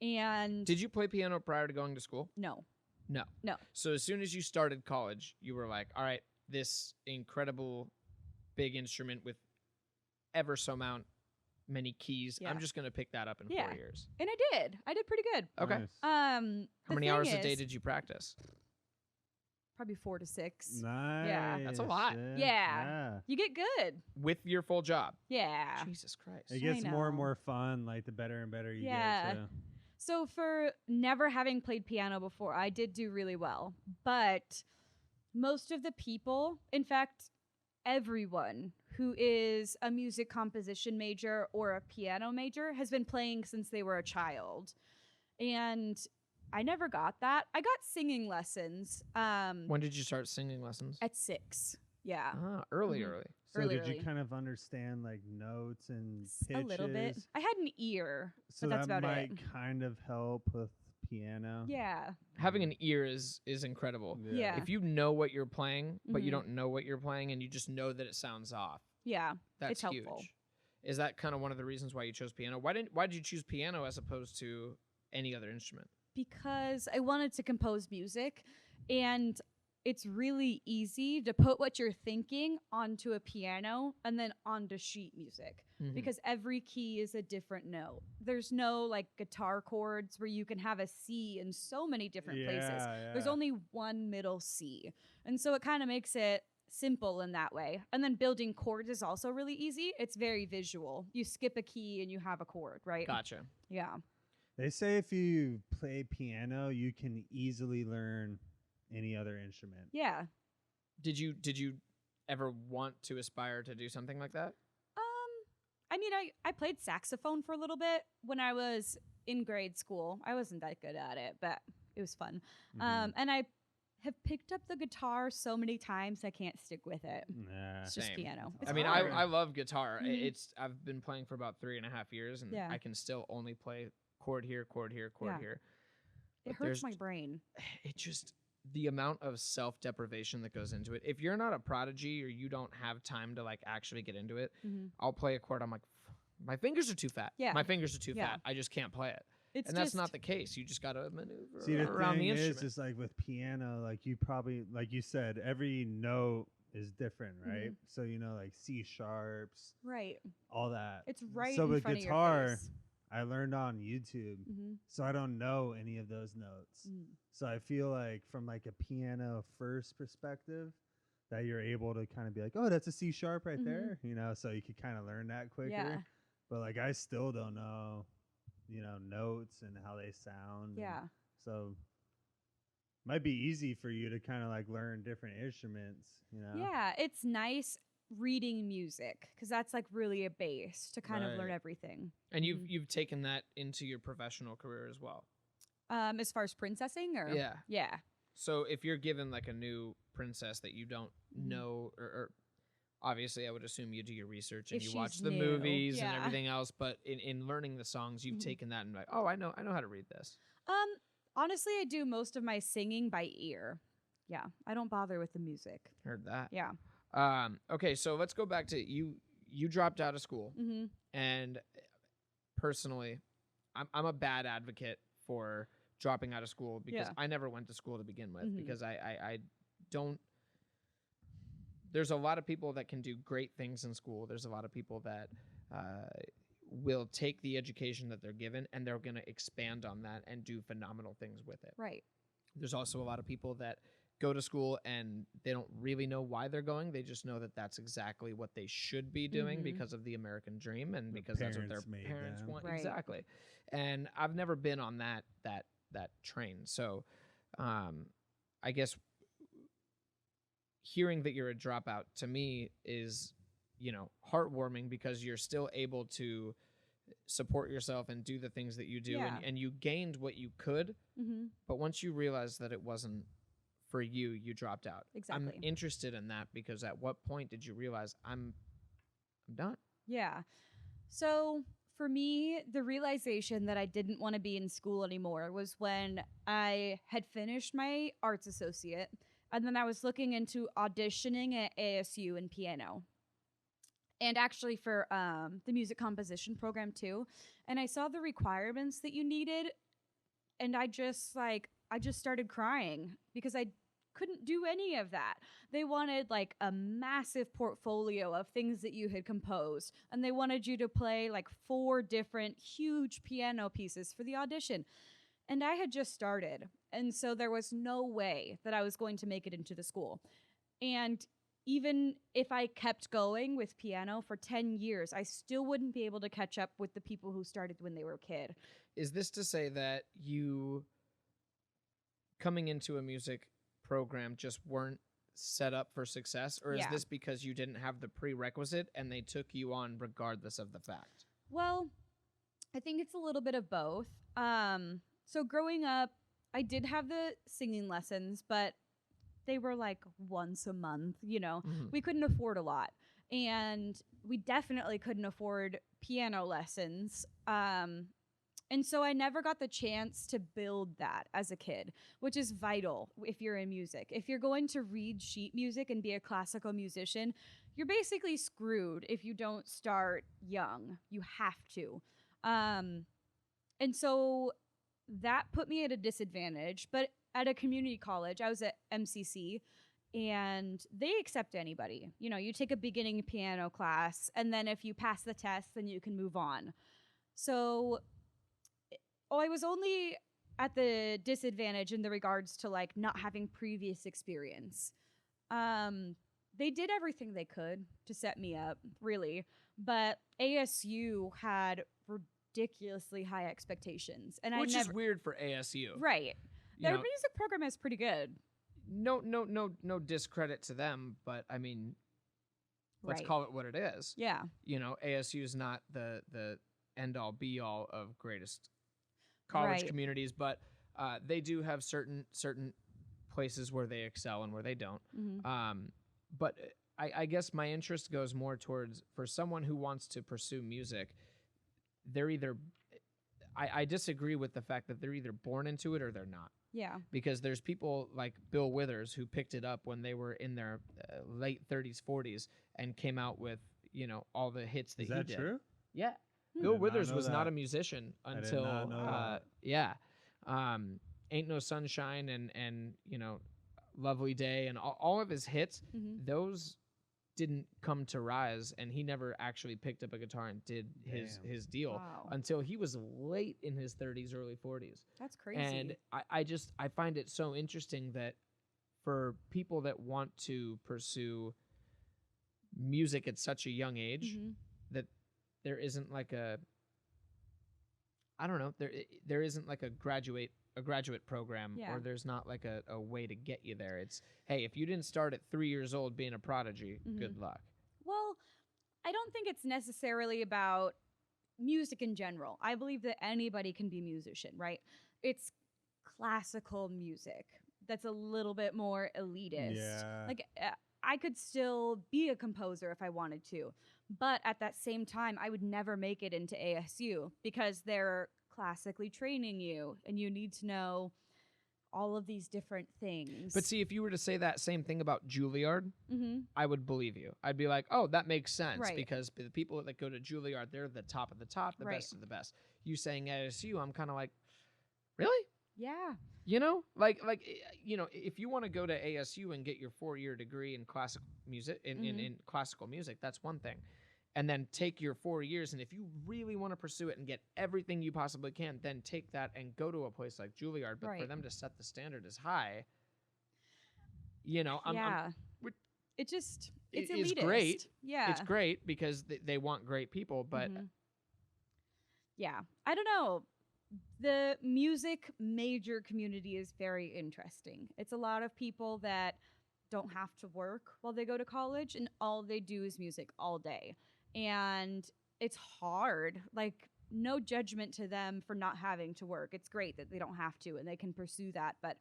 And Did you play piano prior to going to school? no. No. No. So as soon as you started college, you were like, all right, this incredible big instrument with ever so many keys. Yeah. I'm just going to pick that up in 4 Yeah. years. And I did. I did pretty good. Okay. Nice. How The many thing hours a day is- did you practice? Probably 4 to 6. Nice. That's a lot. Yeah. You get good. With your full job? Yeah. Jesus Christ. It gets more and know. more fun, like the better and better you Yeah. get. So. So for never having played piano before, I did do really well. But most of the people, in fact, everyone who is a music composition major or a piano major has been playing since they were a child. And I never got that. I got singing lessons When did you start singing lessons? at 6. Yeah. Early, Mhm. early. So Early, did early. you kind of understand like notes and A pitches? little bit. I had an ear, So but that's that about might it. kind of help with piano. Yeah. Having an ear is incredible. Yeah. If you know what you're playing, but you Mhm. don't know what you're playing and you just know that it sounds off, Yeah. that's It's helpful. huge. Is that kind of one of the reasons why you chose piano? Why did you choose piano as opposed to any other instrument? Because I wanted to compose music, and it's really easy to put what you're thinking onto a piano and then onto sheet music Mhm. because every key is a different note. There's no like guitar chords where you can have a C in so many different places. There's only one middle C. And so it kind of makes it simple in that way. And then building chords is also really easy. It's very visual. You skip a key and you have a chord, right? Gotcha. Yeah. They say if you play piano, you can easily learn any other instrument. Yeah. Did you ever want to aspire to do something like that? I mean, I played saxophone for a little bit when I was in grade school. I wasn't that good at it, but it was fun. Mhm. And I have picked up the guitar so many times I can't stick with it. Nah. It's just Same. piano. It's I mean, hard. I love guitar. Mhm. I've been playing for about 3.5 years, and Yeah. I can still only play chord here, chord here, chord Yeah. here. It but hurts there's- my brain. It just the amount of self-deprivation that goes into it. If you're not a prodigy or you don't have time to like actually get into it, Mm-hmm. I'll play a chord. I'm like, my fingers are too fat. Yeah. My fingers are too Yeah. fat. I just can't play it. It's And that's just, not the case. You just got to maneuver See, the around thing the is, instrument. just like with piano, like you probably, like you said, every note is different, right? So like C sharps, right. all that. It's right So in with front guitar, of your face. I learned on YouTube, Mm-hmm. so I don't know any of those notes. So I feel like from like a piano first perspective, that you're able to kind of be like, oh, that's a C sharp right Mhm. there, so you could kind of learn that quicker. Yeah. But like I still don't know, notes and how they sound. and Yeah. so might be easy for you to kind of like learn different instruments, you know? Yeah, it's nice reading music because that's like really a base to kind of learn Right. everything. And Mhm. you've taken that into your professional career as well. As far as princessing, or Yeah. yeah, So if you're given like a new princess that you don't Mhm. know, or obviously I would assume you do your research and If you she's watch the new, movies and yeah. everything else, but in learning the songs, you've Mhm. taken that and like, oh, I know how to read this. Honestly, I do most of my singing by ear. Yeah, I don't bother with the music. Heard that. Yeah. Okay, so let's go back to you. You dropped out of school, Mm-hmm. and personally, I'm a bad advocate for dropping out of school because Yeah. I never went to school to begin with, Mhm. because I don't. There's a lot of people that can do great things in school. There's a lot of people that will take the education that they're given and they're going to expand on that and do phenomenal things with it. Right. There's also a lot of people that go to school and they don't really know why they're going. They just know that that's exactly what they should be doing Mhm. because of the American dream and Their because that's what their parents made parents them. want. Right. Exactly. And I've never been on that train. So I guess hearing that you're a dropout to me is, heartwarming, because you're still able to support yourself and do the things that you do, Yeah. and you gained what you could, Mm-hmm. but once you realized that it wasn't for you, you dropped out. Exactly. I'm interested in that, because at what point did you realize I'm done? Yeah. So for me, the realization that I didn't want to be in school anymore was when I had finished my arts associate, and then I was looking into auditioning at ASU in piano, and actually for the music composition program too. And I saw the requirements that you needed, and I just started crying because I couldn't do any of that. They wanted like a massive portfolio of things that you had composed, and they wanted you to play like 4 different huge piano pieces for the audition. And I had just started, and so there was no way that I was going to make it into the school. And even if I kept going with piano for 10 years, I still wouldn't be able to catch up with the people who started when they were a kid. Is this to say that you, coming into a music program, just weren't set up for success, or is Yeah. this because you didn't have the prerequisite and they took you on regardless of the fact? Well, I think it's a little bit of both. So growing up, I did have the singing lessons, but they were like once a month, Mhm. We couldn't afford a lot. And we definitely couldn't afford piano lessons. And so I never got the chance to build that as a kid, which is vital if you're in music. If you're going to read sheet music and be a classical musician, you're basically screwed if you don't start young. You have to. And so that put me at a disadvantage. But at a community college, I was at MCC, and they accept anybody. You take a beginning piano class, and then if you pass the test, then you can move on. So I was only at the disadvantage in the regards to like not having previous experience. They did everything they could to set me up, really, but ASU had ridiculously high expectations, and Which I is never weird for ASU. right. You Their know, music program is pretty good. no discredit to them, but I mean, let's Right. call it what it is. Yeah. ASU is not the end all be all of greatest college Right. communities, but they do have certain places where they excel and where they don't. Mm-hmm. But I guess my interest goes more towards, for someone who wants to pursue music, they're either, I disagree with the fact that they're either born into it or they're not. Yeah. Because there's people like Bill Withers who picked it up when they were in their late 30s, 40s, and came out with, all the hits that Is he that did. true? Yeah. Hmm. Bill Did not Withers know was not that. a musician I did until not know that. yeah. Ain't No Sunshine and Lovely Day and all of his hits, Mm-hmm. those didn't come to rise, and he never actually picked up a guitar and did his Damn. deal Wow. until he was late in his 30s, early 40s. That's crazy. And I find it so interesting that for people that want to pursue music at such a young age, Mm-hmm. that there isn't like a, I don't know, there isn't like a graduate program, Yeah. or there's not like a way to get you there. It's, hey, if you didn't start at 3 years old being a prodigy, good luck. Well, I don't think it's necessarily about music in general. I believe that anybody can be a musician, right? It's classical music that's a little bit more elitist. Yeah. Like I could still be a composer if I wanted to, but at that same time, I would never make it into ASU because they're classically training you and you need to know all of these different things. But see, if you were to say that same thing about Juilliard, I would believe you. I'd be like, oh, that makes sense, Right. because the people that go to Juilliard, they're the top of the top, the Right. best of the best. You saying ASU, I'm kind of like, really? Yeah. You know, like you know, if you want to go to ASU and get your 4-year degree in classical music, in classical music, that's one thing. And then take your 4 years, and if you really want to pursue it and get everything you possibly can, then take that and go to a place like Juilliard. But for Right. them to set the standard as high, you know, it's it's elitist. great. Yeah. It's great because they want great people, but Yeah. I don't know. The music major community is very interesting. It's a lot of people that don't have to work while they go to college, and all they do is music all day. And it's hard. Like, no judgment to them for not having to work. It's great that they don't have to and they can pursue that. But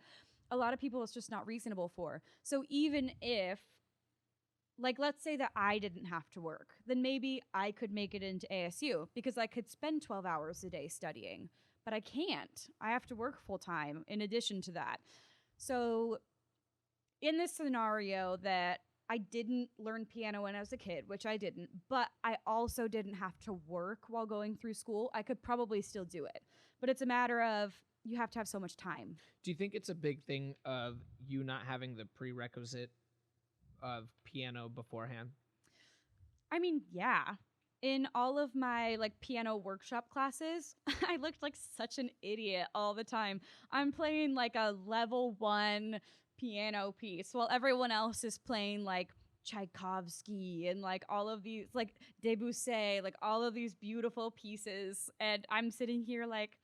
a lot of people it's just not reasonable for. So even if, like, let's say that I didn't have to work, then maybe I could make it into ASU because I could spend 12 hours a day studying. But I can't. I have to work full time in addition to that. So in this scenario that I didn't learn piano when I was a kid, which I didn't, but I also didn't have to work while going through school, I could probably still do it. But it's a matter of you have to have so much time. do you think it's a big thing of you not having the prerequisite of piano beforehand? I mean, yeah. In all of my like piano workshop classes, I looked like such an idiot all the time. I'm playing like a level 1 piano piece while everyone else is playing like Tchaikovsky and like all of these like Debussy, like all of these beautiful pieces, and I'm sitting here like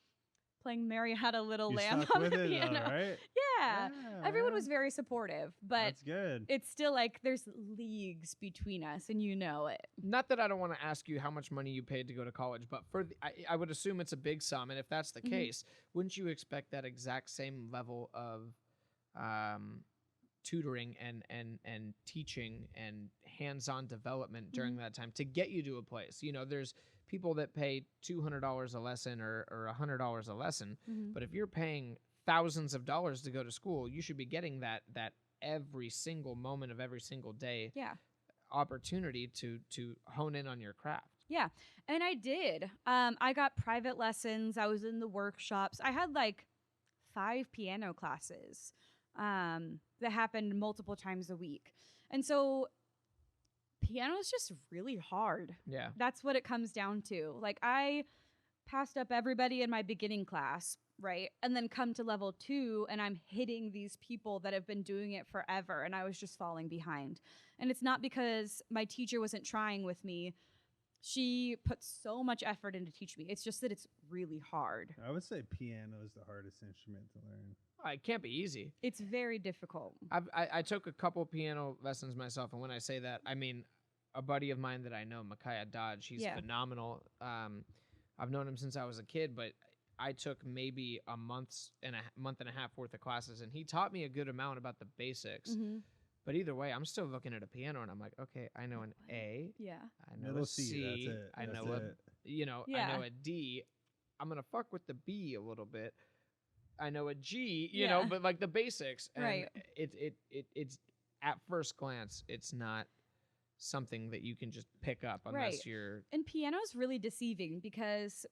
playing Mary Had a Little You Lamb stuck on with the it, piano. all right? Yeah. Everyone was very supportive, but That's good. it's still like there's leagues between us, and you know it. Not that I don't want to ask you how much money you paid to go to college, but I would assume it's a big sum, and if that's the case, wouldn't you expect that exact same level of tutoring and teaching and hands-on development during that time to get you to a place? You know, there's people that pay $200 a lesson or $100 a lesson, but if you're paying thousands of dollars to go to school, you should be getting that every single moment of every single day opportunity to hone in on your craft. Yeah. And I did. I got private lessons. I was in the workshops. I had like 5 piano classes that happened multiple times a week. And so piano is just really hard. Yeah. That's what it comes down to. Like, I passed up everybody in my beginning class, right? And then come to level 2 and I'm hitting these people that have been doing it forever, and I was just falling behind. And it's not because my teacher wasn't trying with me. She put so much effort into teach me. It's just that it's really hard. I would say piano is the hardest instrument to learn. It can't be easy. It's very difficult. I took a couple piano lessons myself, and when I say that, I mean a buddy of mine that I know, Micaiah Dodge. He's phenomenal. I've known him since I was a kid, but I took maybe a month and a half worth of classes, and he taught me a good amount about the basics. But either way, I'm still looking at a piano, and I'm like, okay, I know an A. Yeah. I know Middle a C. that's it. I That's know it. I know a D. I'm gonna fuck with the B a little bit. I know a G, you know, but like the basics. And Right. It's at first glance, it's not something that you can just pick up unless you're. And piano is really deceiving because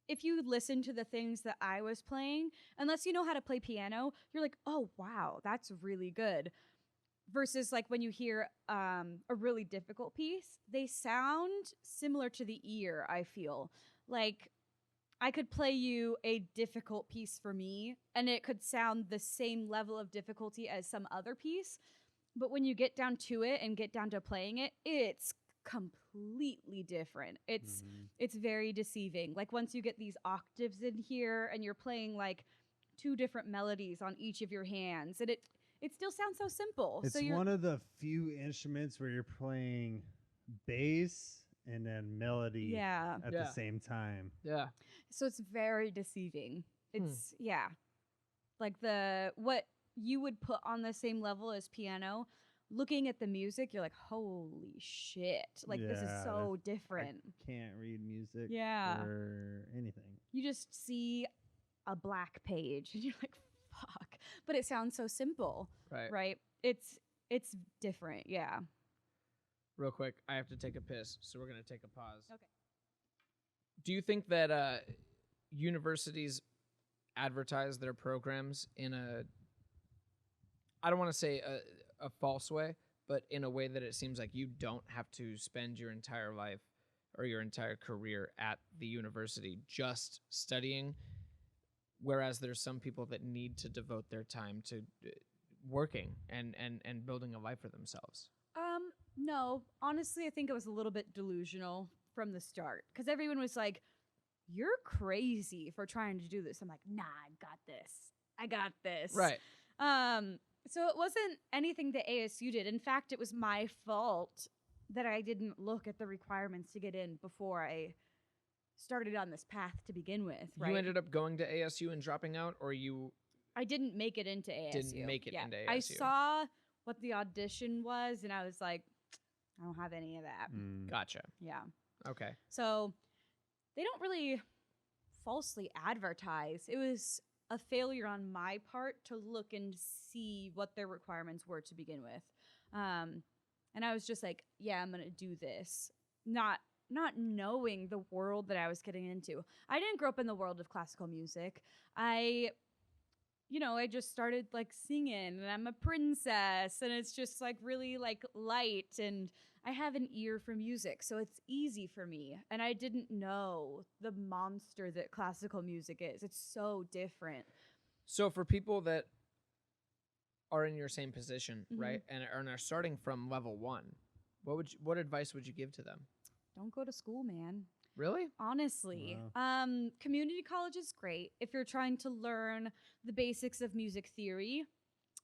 if you listen to the things that I was playing, unless you know how to play piano, you're like, oh, wow, that's really good. Versus like when you hear a really difficult piece, they sound similar to the ear, I feel. Like I could play you a difficult piece for me, and it could sound the same level of difficulty as some other piece. But when you get down to it and get down to playing it, it's completely different. It's Mhm. it's very deceiving. Like once you get these octaves in here and you're playing like two different melodies on each of your hands, and it still sounds so simple. It's so you're one of the few instruments where you're playing bass and then melody yeah. at Yeah. the same time. Yeah. So it's very deceiving. Hmm. It's yeah. Like the what you would put on the same level as piano, looking at the music, you're like, holy shit. Like this is Yeah, so I different. can't read music Yeah. or anything. You just see a black page and you're like, fuck. But it sounds so simple, Right. right? It's different, yeah. Real quick, I have to take a piss, so we're gonna take a pause. Okay. Do you think that universities advertise their programs in a, I don't want to say a false way, but in a way that it seems like you don't have to spend your entire life or your entire career at the university just studying, whereas there's some people that need to devote their time to working and building a life for themselves? No, honestly, I think it was a little bit delusional from the start because everyone was like, "You're crazy for trying to do this." I'm like, "Nah, I got this. I got this." Right. So it wasn't anything that ASU did. In fact, it was my fault that I didn't look at the requirements to get in before I started on this path to begin with. Right? You ended up going to ASU and dropping out, or you I didn't make it into ASU. didn't make it Yeah. into ASU? I saw what the audition was, and I was like, I don't have any of that. Mm. Gotcha. Yeah. Okay. So they don't really falsely advertise. It was a failure on my part to look and see what their requirements were to begin with. And I was just like, yeah, I'm going to do this. Not knowing the world that I was getting into. I didn't grow up in the world of classical music. I just started like singing and I'm a princess and it's just like really like light and I have an ear for music, so it's easy for me. And I didn't know the monster that classical music is. It's so different. So for people that are in your same position, Mhm. right, and are starting from level 1, what advice would you give to them? Don't go to school, man. Really? Honestly. Community college is great if you're trying to learn the basics of music theory.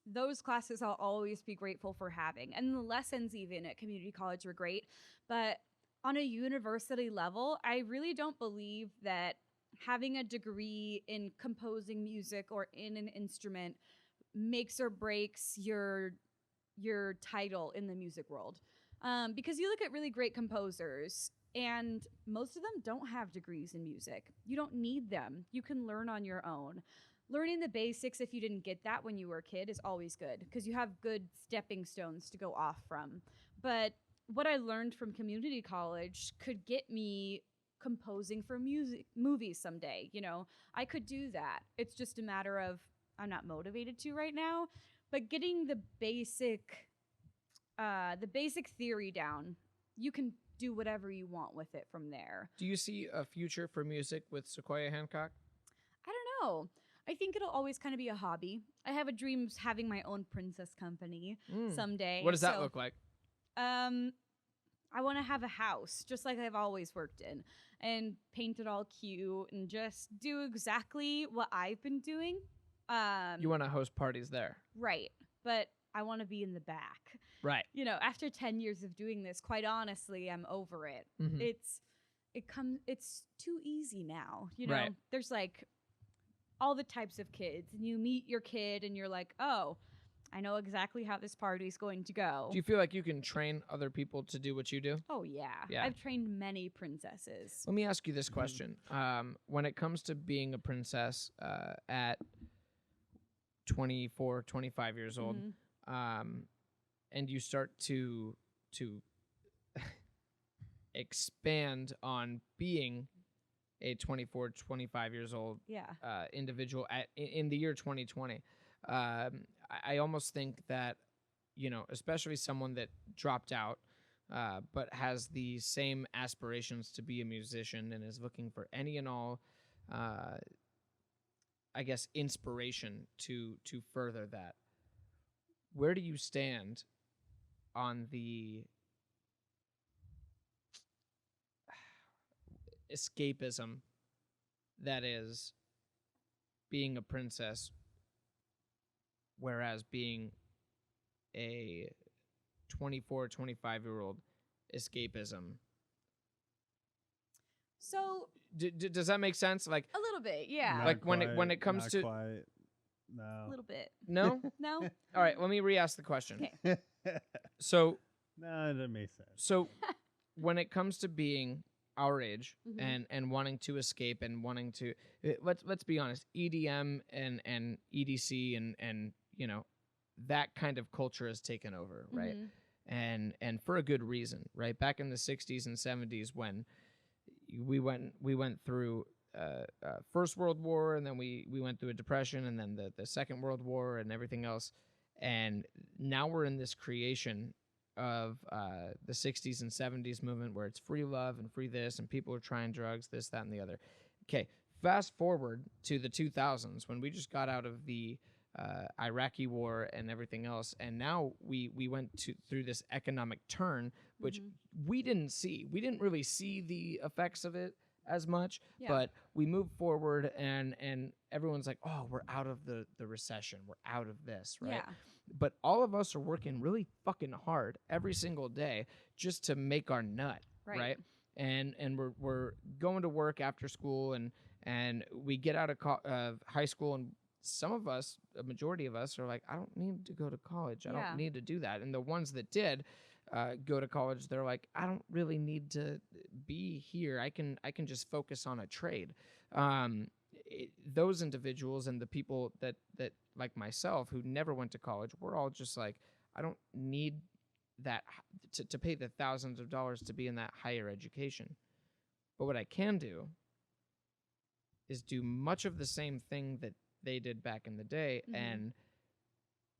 Those classes I'll always be grateful for having. And the lessons even at community college were great. But on a university level, I really don't believe that having a degree in composing music or in an instrument makes or breaks your title in the music world. Because you look at really great composers, and most of them don't have degrees in music. You don't need them. You can learn on your own. Learning the basics, if you didn't get that when you were a kid, is always good because you have good stepping stones to go off from. But what I learned from community college could get me composing for movies someday. I could do that. It's just a matter of I'm not motivated to right now, but getting the basic theory down, you can do whatever you want with it from there. Do you see a future for music with Sequoia Hancock? I don't know. I think it'll always kind of be a hobby. I have a dream of having my own princess company someday. What does that look like? I want to have a house just like I've always worked in and paint it all cute and just do exactly what I've been doing. You want to host parties there? Right. But I want to be in the back. Right. After 10 years of doing this, quite honestly, I'm over it. Mhm. It's too easy now. Right. There's like all the types of kids and you meet your kid and you're like, oh, I know exactly how this party's going to go. Do you feel like you can train other people to do what you do? Oh, yeah. I've trained many princesses. Let me ask you this question. When it comes to being a princess at 24, 25 years old, and you start to expand on being a 24, 25 years old individual in the year 2020, I almost think that, especially someone that dropped out but has the same aspirations to be a musician and is looking for any and all, I guess, inspiration to further that. Where do you stand on the escapism that is being a princess, whereas being a 24, 25-year-old escapism. So does that make sense? Like a little bit, yeah. Like when it comes not to quite, no. A little bit. no. No. All right, let me re-ask the question. Okay. So No, that makes sense. so when it comes to being our age Mhm. and wanting to escape and wanting to let's be honest, EDM and EDC and you know, that kind of culture has taken over, right? Mhm. And for a good reason, right? Back in the 60s and 70s when we went through First World War, and then we went through a depression, and then the Second World War and everything else, and now we're in this creation of the 60s and 70s movement where it's free love and free this, and people are trying drugs, this, that, and the other. Okay, fast forward to the 2000s when we just got out of the Iraqi war and everything else, and now we went through this economic turn, which Mhm. we didn't see. We didn't really see the effects of it as much, Yeah. but we moved forward, and everyone's like, oh, we're out of the recession. We're out of this, right? Yeah. But all of us are working really fucking hard every single day just to make our nut, right? And we're going to work after school, and we get out of high school, and some of us, a majority of us, are like, I don't need to go to college. I Yeah. don't need to do that. And the ones that did go to college, they're like, I don't really need to be here. I can just focus on a trade. Those individuals and the people that like myself who never went to college, we're all just like, I don't need that to pay the thousands of dollars to be in that higher education. But what I can do is do much of the same thing that they did back in the day, Mhm.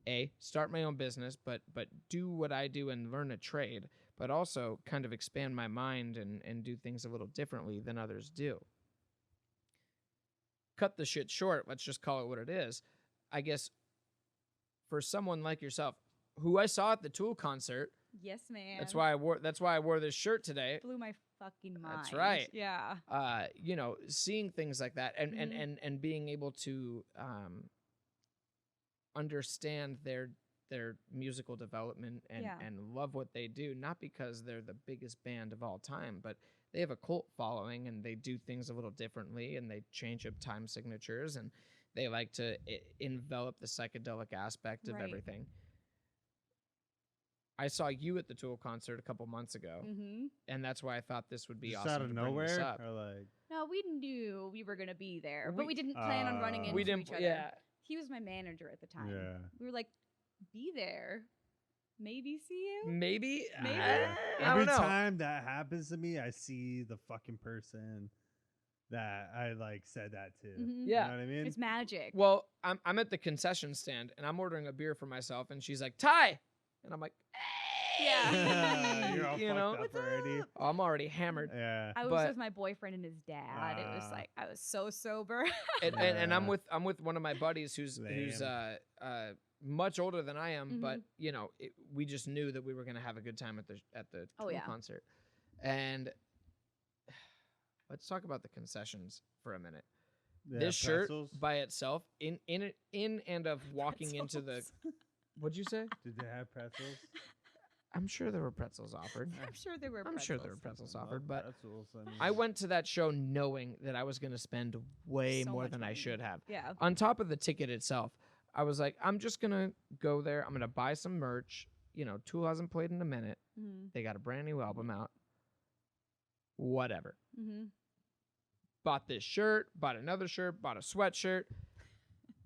and start my own business, but do what I do and learn a trade, but also kind of expand my mind and do things a little differently than others do. Cut the shit short, let's just call it what it is. I guess for someone like yourself, who I saw at the Tool concert, Yes, man. that's why I wore this shirt today. Blew my fucking mind. That's right. Yeah. You know, seeing things like that and Mhm. and being able to understand their musical development and love what they do, not because they're the biggest band of all time, but they have a cult following and they do things a little differently and they change up time signatures and they like to envelop the psychedelic aspect of Right. everything. I saw you at the Tool concert a couple months ago, Mm-hmm. and that's why I thought this would be Just awesome out of to bring this nowhere, up. or like No, we knew we were gonna be there, We- but we didn't plan on running into We didn't. each other. Yeah. He was my manager at the time. yeah. We were like, be there, maybe see you. Maybe. Maybe. I Every don't know. time that happens to me, I see the fucking person that I like said that to. Mhm. Yeah. You know what I mean? It's magic. Well, I'm at the concession stand and I'm ordering a beer for myself, and she's like, Ty, and I'm like, Yeah. You're all you fucked know, up What's already. up? oh, I'm already hammered. Yeah. I was but- with my boyfriend and his dad. It was Ah. like I was so sober. And I'm Yeah. with one of my buddies who's much older than I am, but you know, we just knew that we were gonna have a good time at the Oh, Tool yeah. concert. And let's talk about the concessions for a minute. Yeah, This shirt pretzels. by itself, in and of walking into the, what'd you say? Did they have pretzels? I'm sure there were pretzels offered. I'm sure there were. I'm sure there were pretzels. pretzels I love offered, but pretzels, I went to that show knowing that I was going to spend way So more much than I money. should have. Yeah. On top of the ticket itself, I was like, I'm just going to go there. I'm going to buy some merch. You know, Tool hasn't played in a minute. Mm-hmm. They got a brand new album out. Whatever. Mm-hmm. Bought this shirt, bought another shirt, bought a sweatshirt.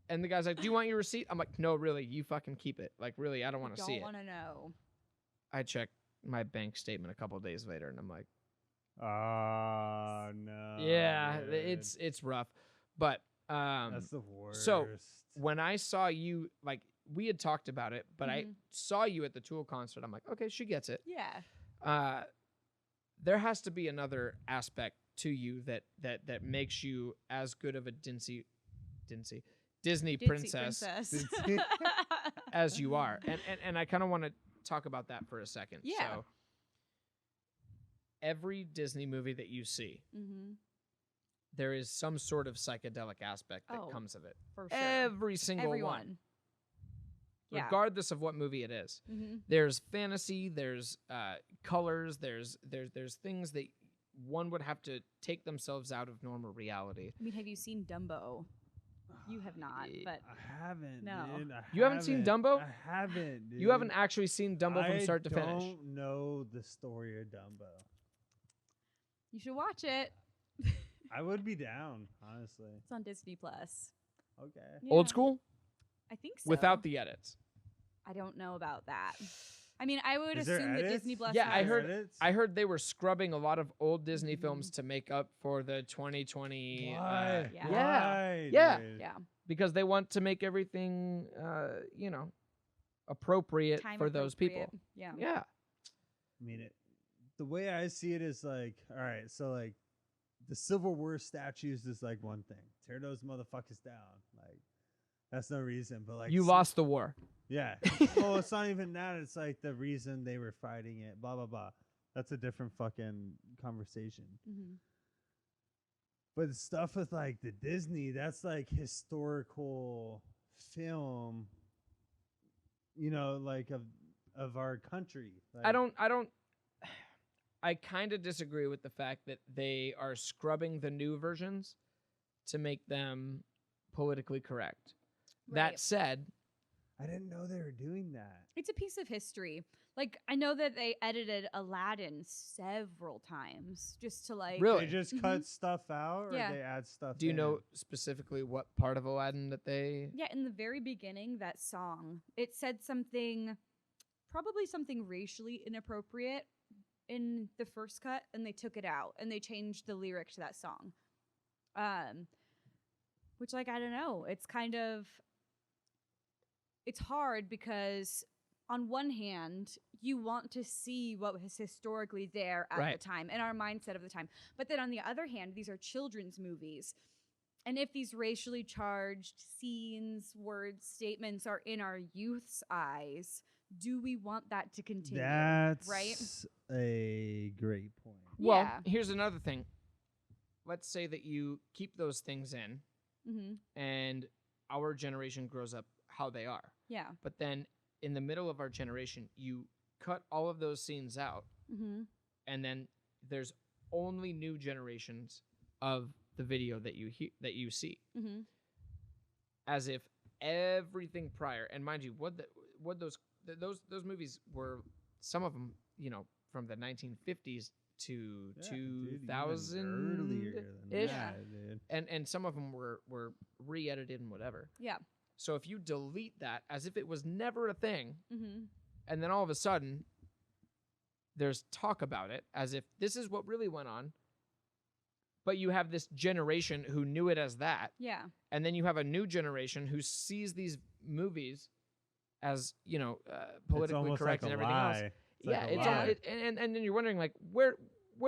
And the guy's like, do you want your receipt? I'm like, no, really, you fucking keep it. Like, really, I don't want to see it. Don't want to know. I checked my bank statement a couple of days later, and I'm like, Oh no. yeah, dude. it's rough. But That's the worst. when I saw you, like, we had talked about it, but I Mhm. saw you at the Tool concert. I'm like, okay, she gets it. Yeah. There has to be another aspect to you that makes you as good of a Disney Ditzy princess as you are. And I kind of want to talk about that for a second. Yeah. So every Disney movie that you see, Mm-hmm. there is some sort of psychedelic aspect that Oh, comes of it. For sure. Every single one. Everyone. Yeah. Regardless of what movie it is. Mm-hmm. There's fantasy, there's colors, there's things that one would have to take themselves out of normal reality. I mean, have you seen Dumbo? You have not, but I haven't. No. Dude. You haven't seen Dumbo? I haven't. Dude. You haven't actually seen Dumbo from start to finish. I don't know the story of Dumbo. you should watch it. I would be down, honestly. It's on Disney Plus. Okay. Old Yeah, school? I think so. Without the edits. I don't know about that. I mean, I would Is there assume that edits? Disney Plus. Yeah, I has- heard- Edits? I heard they were scrubbing a lot of old Disney Mhm. films to make up for the 2020. Why? Yeah. Why, Yeah. dude? Yeah. Because they want to make everything, appropriate Time for those people. appropriate. Yeah. Yeah. I mean, the way I see it is like, all right, so like the Civil War statues is like one thing. Tear those motherfuckers down. Like, that's no reason. But like, You lost the war. Yeah. Well, it's not even that. It's like the reason they were fighting it. Blah blah blah. That's a different fucking conversation. Mm-hmm. But the stuff with like the Disney, that's like historical film. Like of our country. Like, I kind of disagree with the fact that they are scrubbing the new versions to make them politically correct. That said, I didn't know they were doing that. It's a piece of history. Like, I know that they edited Aladdin several times just to like. Really? They just Mhm. cut stuff out, or Yeah. they add stuff. do you in? know specifically what part of Aladdin that they... Yeah, in the very beginning, that song, it said something, probably something racially inappropriate in the first cut, and they took it out and they changed the lyric to that song. Which, like, I don't know. It's kind of, it's hard because on one hand, you want to see what was historically there at Right. the time and our mindset of the time. But then on the other hand, these are children's movies. And if these racially charged scenes, words, statements are in our youth's eyes, do we want that to continue? That's right? a great point. Well, Yeah. here's another thing. Let's say that you keep those things in Mm-hmm. and our generation grows up how they are. Yeah. But then in the middle of our generation, you cut all of those scenes out, Mm-hmm. and then there's only new generations of the video that you see, Mm-hmm. as if everything prior, and mind you, those movies were, some of them, from the 1950s to Yeah, dude, even 2000 earlier than ish. that, dude. and some of them were re-edited and whatever. Yeah. So if you delete that as if it was never a thing, Mm-hmm. and then all of a sudden there's talk about it as if this is what really went on, but you have this generation who knew it as that, Yeah. and then you have a new generation who sees these movies as It's politically almost correct like and a everything else. lie. Yeah, like a it's lie. all, and then you're wondering, like, where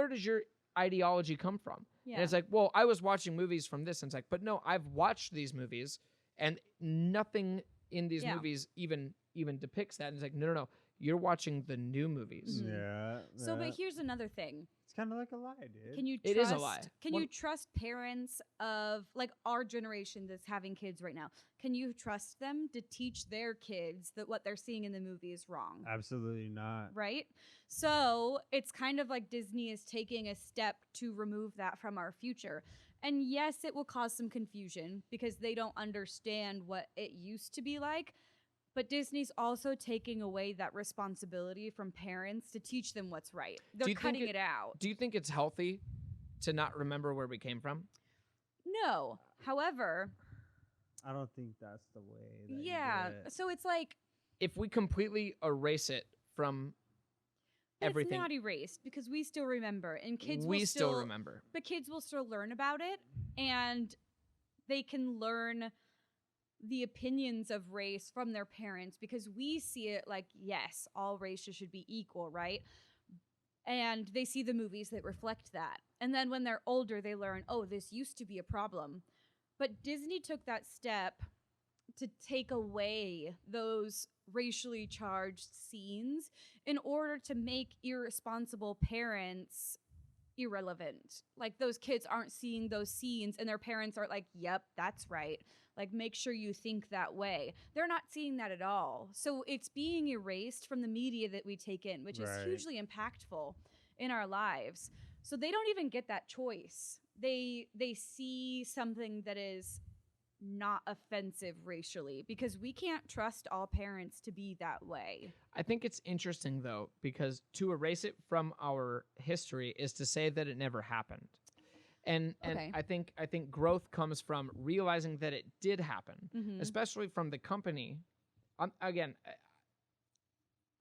does your ideology come from? Yeah. And it's like, well, I was watching movies from this, and it's like, but no, I've watched these movies, and nothing in these Yeah. movies even depicts that. And it's like, no, you're watching the new movies. Mhm. Yeah. So, yeah. but here's another thing. It's kind of like a lie, dude. Can you trust, It is a lie. Can One- you trust parents of like our generation that's having kids right now? Can you trust them to teach their kids that what they're seeing in the movie is wrong? Absolutely not. Right? So it's kind of like Disney is taking a step to remove that from our future. And yes, it will cause some confusion because they don't understand what it used to be like. But Disney's also taking away that responsibility from parents to teach them what's right. They're you think cutting it- it out. Do you think it's healthy to not remember where we came from? No. However, I don't think that's the way. That you yeah. do it. So it's like If we completely erase it from but everything, it's not erased because we still remember, and kids we will still remember. But kids will still learn about it, and they can learn the opinions of race from their parents because we see it like, yes, all races should be equal, right? And they see the movies that reflect that. And then when they're older, they learn, oh, this used to be a problem. But Disney took that step to take away those racially charged scenes in order to make irresponsible parents irrelevant. Like those kids aren't seeing those scenes and their parents are like, yep, that's right. Like make sure you think that way. They're not seeing that at all. So it's being erased from the media that we take in, which is hugely impactful in our lives. So they don't even get that choice. They see something that is not offensive racially because we can't trust all parents to be that way. I think it's interesting though, because to erase it from our history is to say that it never happened. And I think growth comes from realizing that it did happen, especially from the company. Again,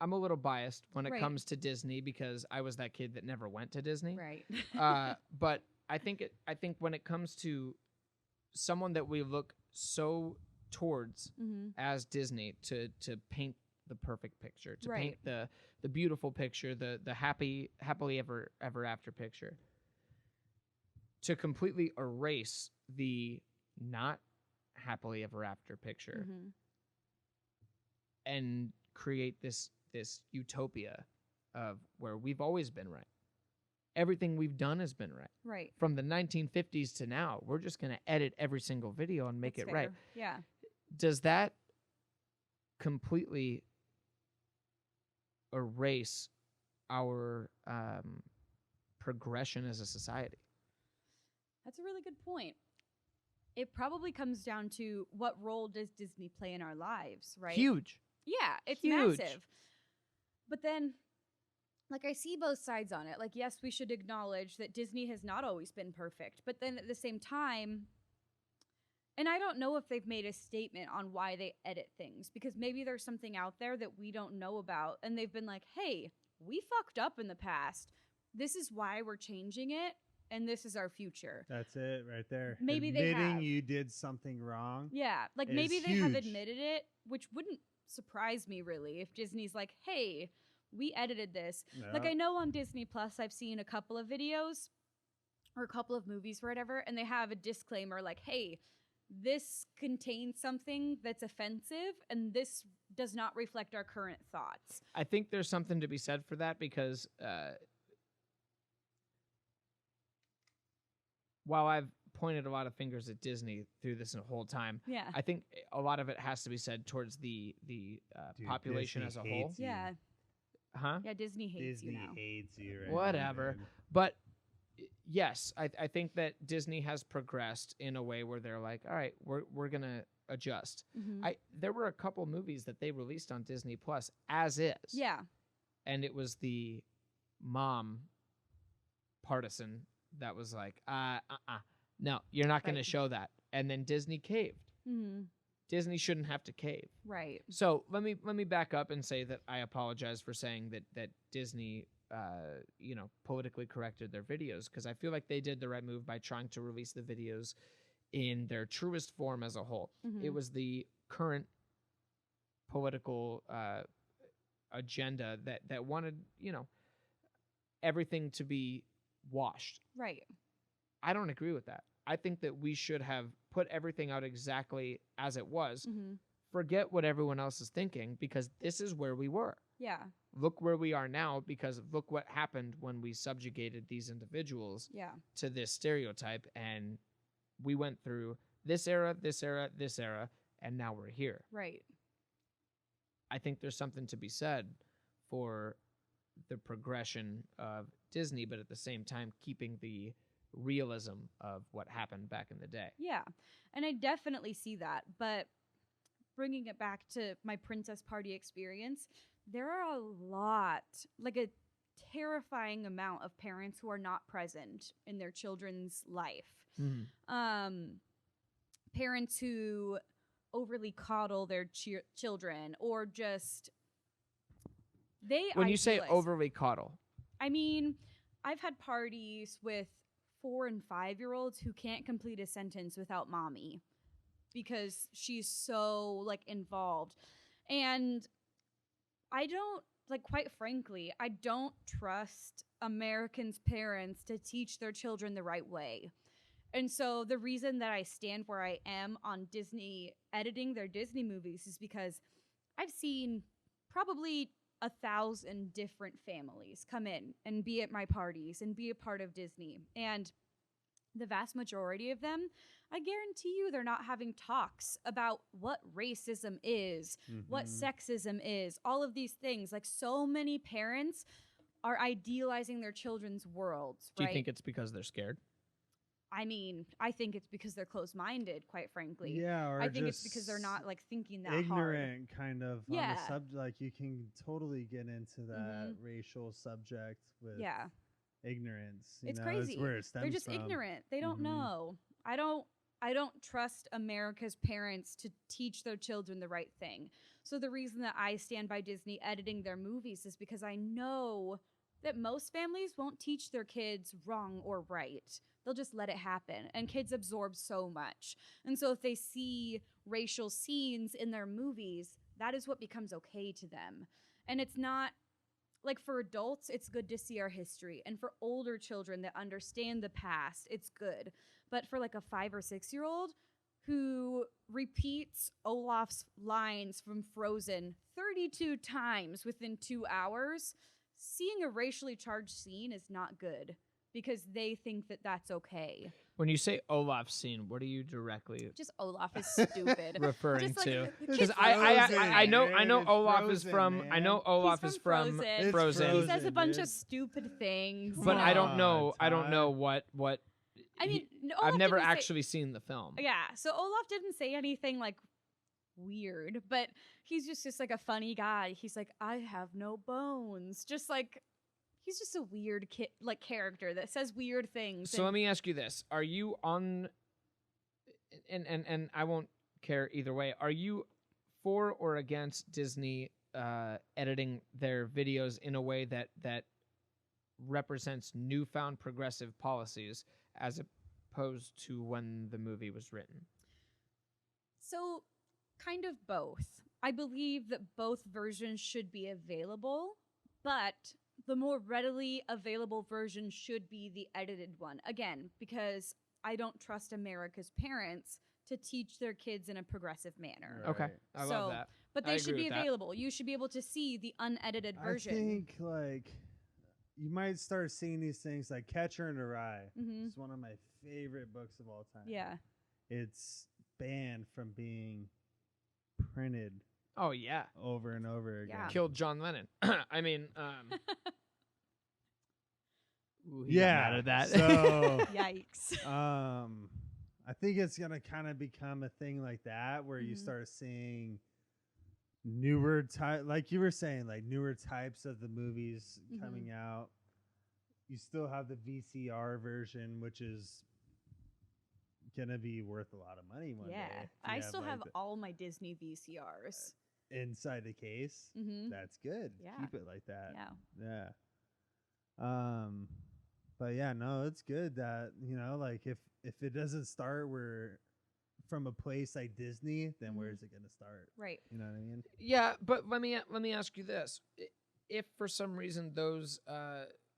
I'm a little biased when it comes to Disney because I was that kid that never went to Disney. Right. But I think when it comes to someone that we look so towards as Disney to paint the perfect picture, to paint the beautiful picture, the happily ever after picture, to completely erase the not happily ever after picture and create this utopia of where we've always been right. Everything we've done has been right. Right. From the 1950s to now, we're just going to edit every single video and make it right. Yeah. Does that completely erase our progression as a society? That's a really good point. It probably comes down to what role does Disney play in our lives, right? Huge. Yeah, it's Huge. massive. But then, like, I see both sides on it. Like, yes, we should acknowledge that Disney has not always been perfect. But then at the same time, and I don't know if they've made a statement on why they edit things, because maybe there's something out there that we don't know about. And they've been like, hey, we fucked up in the past. This is why we're changing it. And this is our future. That's it right there. Maybe Admitting they have. you did something wrong. Yeah, like is maybe they have huge. admitted it, which wouldn't surprise me really if Disney's like, hey, we edited this. No. Like I know on Disney Plus I've seen a couple of videos or a couple of movies or whatever, and they have a disclaimer like, hey, this contains something that's offensive and this does not reflect our current thoughts. I think there's something to be said for that because while I've pointed a lot of fingers at Disney through this whole time, Yeah. I think a lot of it has to be said towards the Dude, population Disney as a whole. hates you. Yeah. Huh? Yeah, Disney hates Disney you now. hates you right Whatever. now, man. But yes, I think that Disney has progressed in a way where they're like, all right, we're gonna adjust. Mhm. There were a couple movies that they released on Disney Plus as is. Yeah. And it was the mom partisan that was like, no, you're not going to Right. show that. And then Disney caved. Mhm. Disney shouldn't have to cave. Right. So let me back up and say that I apologize for saying that Disney, politically corrected their videos, because I feel like they did the right move by trying to release the videos in their truest form as a whole. Mhm. It was the current political agenda that wanted, everything to be washed. Right. I don't agree with that. I think that we should have put everything out exactly as it was. Mhm. Forget what everyone else is thinking, because this is where we were. Yeah. Look where we are now, because look what happened when we subjugated these individuals Yeah. to this stereotype, and we went through this era, this era, this era, and now we're here. Right. I think there's something to be said for the progression of Disney, but at the same time keeping the realism of what happened back in the day. Yeah. And I definitely see that. But bringing it back to my Princess Party experience, there are a lot, like a terrifying amount of parents who are not present in their children's life. Parents who overly coddle their children or just When you say idealize. overly coddle, I mean, I've had parties with 4 and 5-year-olds who can't complete a sentence without mommy because she's so like involved. And I don't, like, quite frankly, I don't trust Americans' parents to teach their children the right way. And so the reason that I stand where I am on Disney editing their Disney movies is because I've seen probably 1,000 different families come in and be at my parties and be a part of Disney. And the vast majority of them, I guarantee you, they're not having talks about what racism is, what sexism is, all of these things. Like, so many parents are idealizing their children's worlds, Do right? you think it's because they're scared? I mean, I think it's because they're closed-minded, quite frankly. Yeah, or I think it's just because they're not like thinking that hard. ignorant, kind of. On Yeah. the subject, like you can totally get into that racial subject with Yeah. ignorance. You It's know, crazy. It's where it stems They're just from. ignorant. They don't Mhm. know. I don't trust America's parents to teach their children the right thing. So the reason that I stand by Disney editing their movies is because I know that most families won't teach their kids wrong or right. They'll just let it happen. And kids absorb so much. And so if they see racial scenes in their movies, that is what becomes okay to them. And it's not like, for adults, it's good to see our history. And for older children that understand the past, it's good. But for like a 5 or 6-year-old who repeats Olaf's lines from Frozen 32 times within 2 hours, seeing a racially charged scene is not good because they think that that's okay. When you say Olaf's scene, what are you directly Just Olaf is stupid. referring Just like, to? the Because kids I know man. It's Olaf is Frozen, from man. I know Olaf He's is from from Frozen. It's Frozen. He says a Frozen, bunch dude. of stupid things. But I don't Come know. on, I don't know Todd. what. I mean, Olaf I've never didn't say- actually seen the film. Yeah, so Olaf didn't say anything like weird, but he's just like a funny guy. He's like, I have no bones. Just like, he's just a weird like character that says weird things. So let me ask you this: Are you on? And I won't care either way. Are you for or against Disney editing their videos in a way that represents newfound progressive policies as opposed to when the movie was written? So, kind of both. I believe that both versions should be available, but the more readily available version should be the edited one. Again, because I don't trust America's parents to teach their kids in a progressive manner. Okay, Right. I So, love that. But I they should agree be with that. available. You should be able to see the unedited version. I think like you might start seeing these things like Catcher in the Rye. Mhm. It's one of my favorite books of all time. Yeah. It's banned from being printed Oh yeah, over and over again. Yeah. killed John Lennon. I mean, ooh, he got Yeah. mad at that. So Yikes. I think it's gonna kind of become a thing like that where you Mhm. start seeing newer type, like you were saying, like newer types of the movies Mhm. coming out. You still have the VCR version, which is gonna be worth a lot of money one Yeah. day. If I you still like, have the- all my Disney VCRs. inside the case. Mm-hmm. That's good. Yeah. Keep it like that. Yeah. Yeah. But yeah, no, it's good that, like if it doesn't start where from a place like Disney, then Mhm. where's it gonna start? Right. You know what I mean? Yeah, but let me ask you this: If for some reason those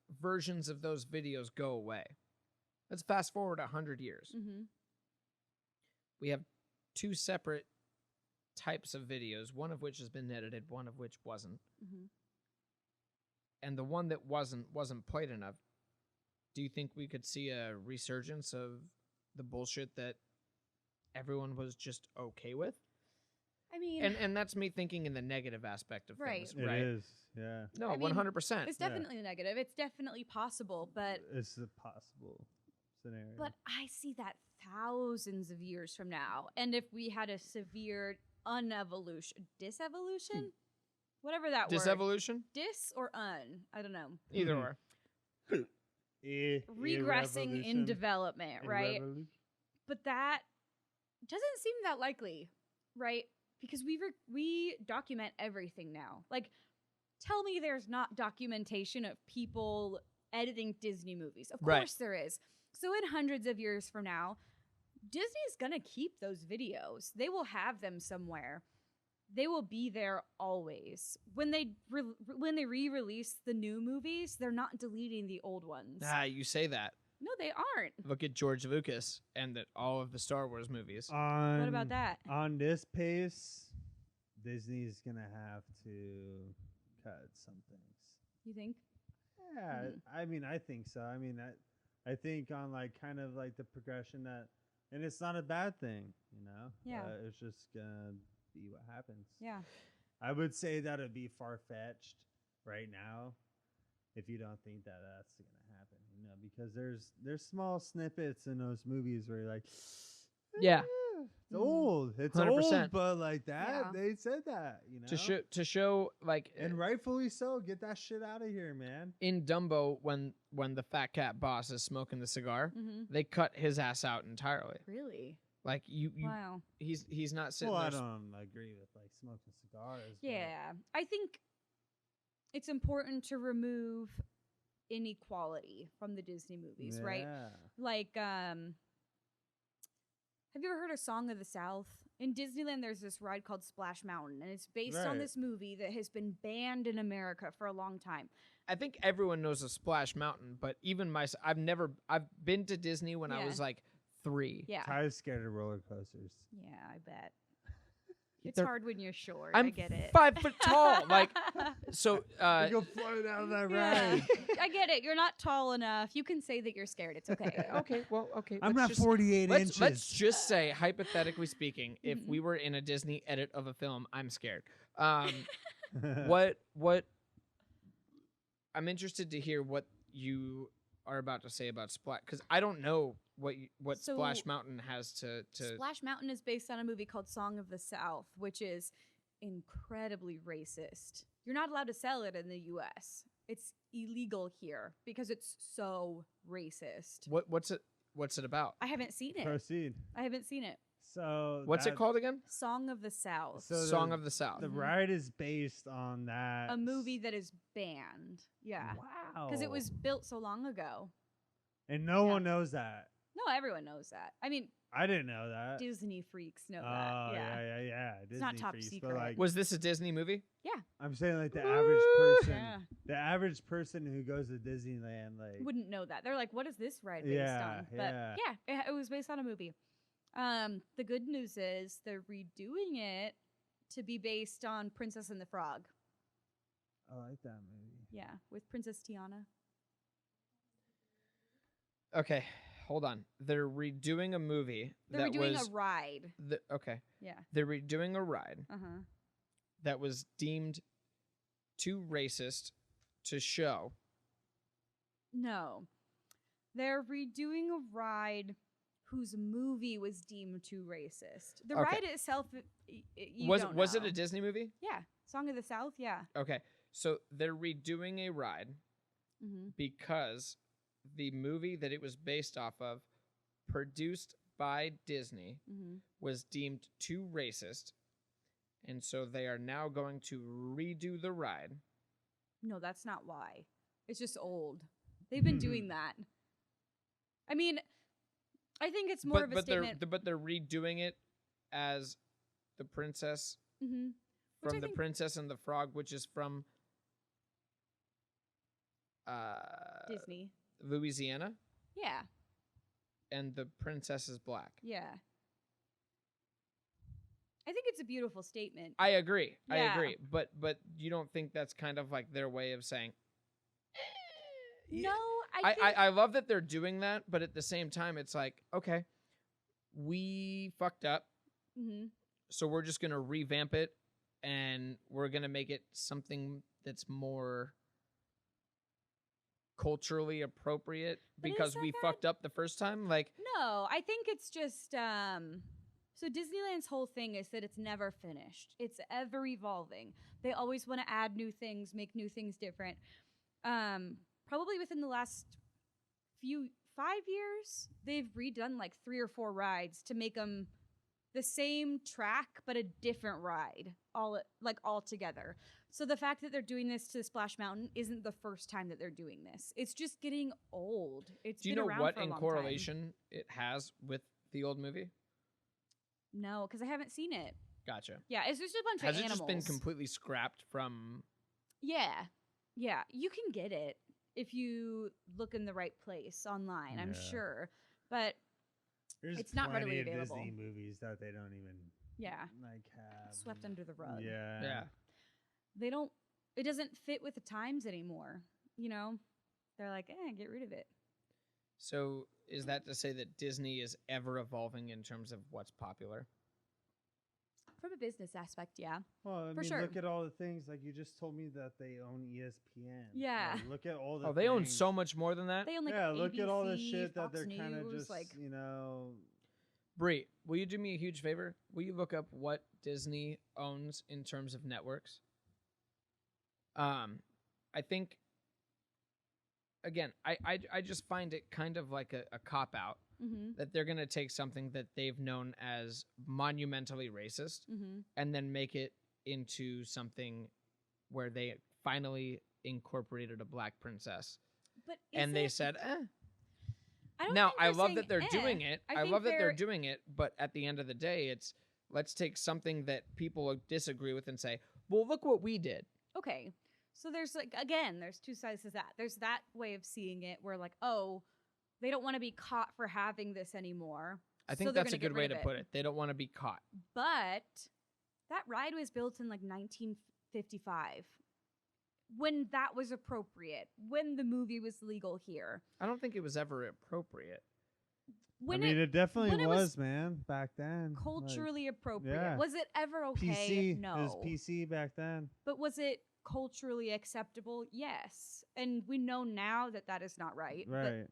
versions of those videos go away, let's fast forward 100 years. Mm-hmm. We have two separate types of videos, one of which has been edited, one of which wasn't, Mm-hmm. and the one that wasn't played enough. Do you think we could see a resurgence of the bullshit that everyone was just okay with? I mean, And that's me thinking in the negative aspect of Right. things, It right? is. Yeah. No, I mean, 100%. it's Yeah. definitely negative. It's definitely possible, but It's a possible scenario. But I see that thousands of years from now. And if we had a severe disevolution? Whatever that word. Disevolution? Dis or un? I don't know. Either Hmm. or. Regressing in development, right? Irrevolution. But that doesn't seem that likely, right? Because we document everything now. Like, tell me there's not documentation of people editing Disney movies. Of Right. course there is. So in hundreds of years from now, Disney's gonna keep those videos. They will have them somewhere. They will be there always. When they re-release the new movies, they're not deleting the old ones. You say that. No, they aren't. Look at George Lucas and all of the Star Wars movies. What about that? On this pace, Disney's gonna have to cut some things. You think? Yeah, I mean, I think so. I mean, I think on like kind of like the progression that, and it's not a bad thing, you know. Yeah. It's just gonna be what happens. Yeah. I would say that it'd be far fetched right now if you don't think that that's gonna happen, you know, because there's small snippets in those movies where you're like, Yeah. it's old, it's 100%. old, but like that, Yeah. they said that, you know, To show like and rightfully so. Get that shit out of here, man. in Dumbo when the fat cat boss is smoking the cigar, they cut his ass out entirely. Really? Like you Wow. he's not sitting Well, I there. don't agree with like smoking cigars. but- Yeah. I think it's important to remove inequality from the Disney movies, right? Yeah. Like, have you ever heard of Song of the South? In Disneyland, there's this ride called Splash Mountain, and it's based on Right. this movie that has been banned in America for a long time. I think everyone knows of Splash Mountain, but even I've been to Disney when I Yeah. was like 3. Yeah. Ty's scared of roller coasters. Yeah, I bet. It's They're- hard when you're short. I'm I get it. 5 foot tall. Like so. You go flying out of that Yeah. ride. I get it. You're not tall enough. You can say that you're scared. It's okay. Okay. Well. Okay. I'm let's not just- 48 inches. Let's just say, hypothetically speaking, if we were in a Disney edit of a film, I'm scared. What I'm interested to hear what you are about to say about Splash, because I don't know what So- Splash Mountain has to. Splash Mountain is based on a movie called Song of the South, which is incredibly racist. You're not allowed to sell it in the US. It's illegal here because it's so racist. What's it about? I haven't seen it. Proceed. I haven't seen it. So What's it that- called again? Song of the South. So Song of the South. The Mhm. ride is based on that. A movie that is banned. Yeah. Wow. Because it was built so long ago. and no Yeah. one knows that. No, everyone knows that. I mean, I didn't know that. Disney freaks know Oh that. yeah. It's not Disney top freaks, but, secret. like, Was this a Disney movie? I'm saying like the average person, Yeah. the average person who goes to Disneyland, like Wouldn't know that. They're like, what is this ride based Yeah, on? But it was based on a movie. The good news is they're redoing it to be based on Princess and the Frog. I like that movie. Yeah, with Princess Tiana. Okay, hold on. They're redoing a movie. They're that redoing was a ride. okay. Yeah. They're redoing a ride Uh-huh. that was deemed too racist to show. No. They're redoing a ride whose movie was deemed too racist. The Okay. ride itself, you was don't it know. a Disney movie? Yeah. Song of the South, yeah. Okay, so they're redoing a ride Mm-hmm. because the movie that it was based off of, produced by Disney, Mm-hmm. was deemed too racist, and so they are now going to redo the ride. No, that's not why. It's just old. They've been doing that. I mean, I think it's more of a statement. They're redoing it as the princess Mm-hmm. Which from I the think- Princess and the Frog, which is from Disney. Louisiana, Yeah. and the princess is black. Yeah. I think it's a beautiful statement. I agree. I Yeah. agree. But you don't think that's kind of like their way of saying? No, I think I love that they're doing that, but at the same time, it's like, okay, we fucked up, Mhm. so we're just gonna revamp it, and we're gonna make it something that's more culturally appropriate But is because that we bad? fucked up the first time. Like, No, I think it's just so Disneyland's whole thing is that it's never finished. It's ever evolving. They always want to add new things, make new things different. Probably within the last 5 years, they've redone like 3 or 4 rides to make them the same track but a different ride all together. So the fact that they're doing this to Splash Mountain isn't the first time that they're doing this. It's just getting old. It's do you been know around what for a in long correlation it has with the old movie? time. No, because I haven't seen it. Gotcha. Yeah, it's just a bunch Has of it animals. just been completely scrapped from? Yeah, you can get it if you look in the right place online. I'm Yeah. sure, but There's It's not plenty readily of available. Disney movies that they don't even yeah, like have swept under the rug. Yeah. Yeah. They don't it doesn't fit with the times anymore. You know, they're like, get rid of it. So is that to say that Disney is ever evolving in terms of what's popular? From a business aspect, yeah. Well, I For mean, sure. look at all the things. Like, you just told me that they own ESPN. Yeah. Like, look at all the Oh, they own things. so much more than that? They own like Yeah, look at all the ABC, shit that Fox they're kind of News, just, like you know. Brie, will you do me a huge favor? Will you look up what Disney owns in terms of networks? I think, again, I just find it kind of like a cop-out that they're going to take something that they've known as monumentally racist and then make it into something where they finally incorporated a black princess. But And they said, I don't Now, think I they're love saying, that they're doing it. I think love that they're doing it. But at the end of the day, it's let's take something that people disagree with and say, well, look what we did. Okay. So there's like, again, there's two sides to that. There's that way of seeing it where like, oh, they don't want to be caught for having this anymore. I think so they're that's a gonna get good way rid to of put it. They don't want to be caught. But that ride was built in like 1955 when that was appropriate, when the movie was legal here. I don't think it was ever appropriate. When I mean, it definitely when it was man, back then. culturally appropriate. yeah. Was it ever okay? PC. No. It was PC back then. But was it culturally acceptable? Yes. And we know now that that is not right. But Right.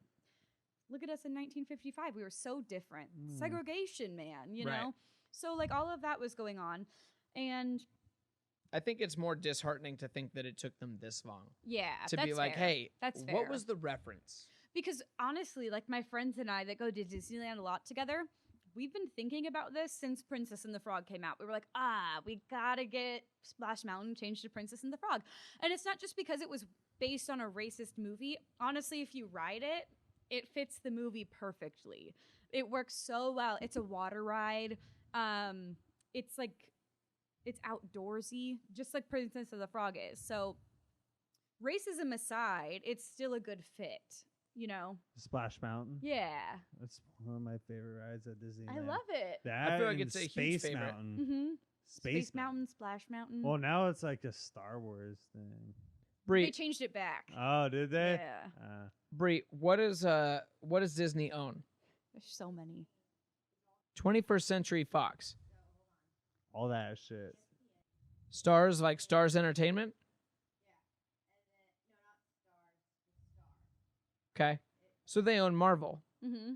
look at us in 1955. We were so different. Mm. Segregation, man, you Right. know? So, like, all of that was going on. And I think it's more disheartening to think that it took them this long yeah, to that's be like, fair. hey, That's what fair. was the reference? Because honestly, like, my friends and I that go to Disneyland a lot together, we've been thinking about this since Princess and the Frog came out. We were like, we gotta get Splash Mountain changed to Princess and the Frog. And it's not just because it was based on a racist movie. Honestly, if you ride it, it fits the movie perfectly. It works so well. It's a water ride. It's like, it's outdoorsy, just like Princess of the Frog is. So racism aside, it's still a good fit, you know? Splash Mountain. Yeah. That's one of my favorite rides at Disneyland. I love it. That I feel like and it's a huge Space favorite. Mountain. Mm-hmm. Space Mountain, Splash Mountain. Well, now it's like a Star Wars thing. They Brie, changed it back. Oh, did they? Yeah. Brie, what does Disney own? There's so many. 21st Century Fox. All that shit. Stars like Stars Entertainment? Okay. So they own Marvel. Mm-hmm.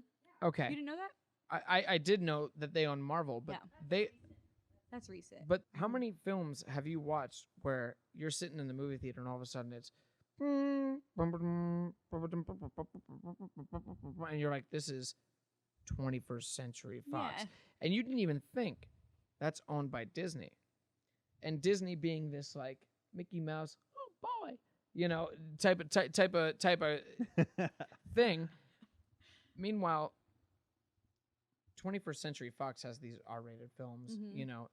Okay. You didn't know that? I did know that they own Marvel, but That's recent. But how many films have you watched where you're sitting in the movie theater and all of a sudden it's and you're like, this is 21st Century Fox. Yeah. And you didn't even think that's owned by Disney. And Disney being this like Mickey Mouse, oh boy, you know, type of thing. Meanwhile, 21st Century Fox has these R-rated films. Mhm. You know,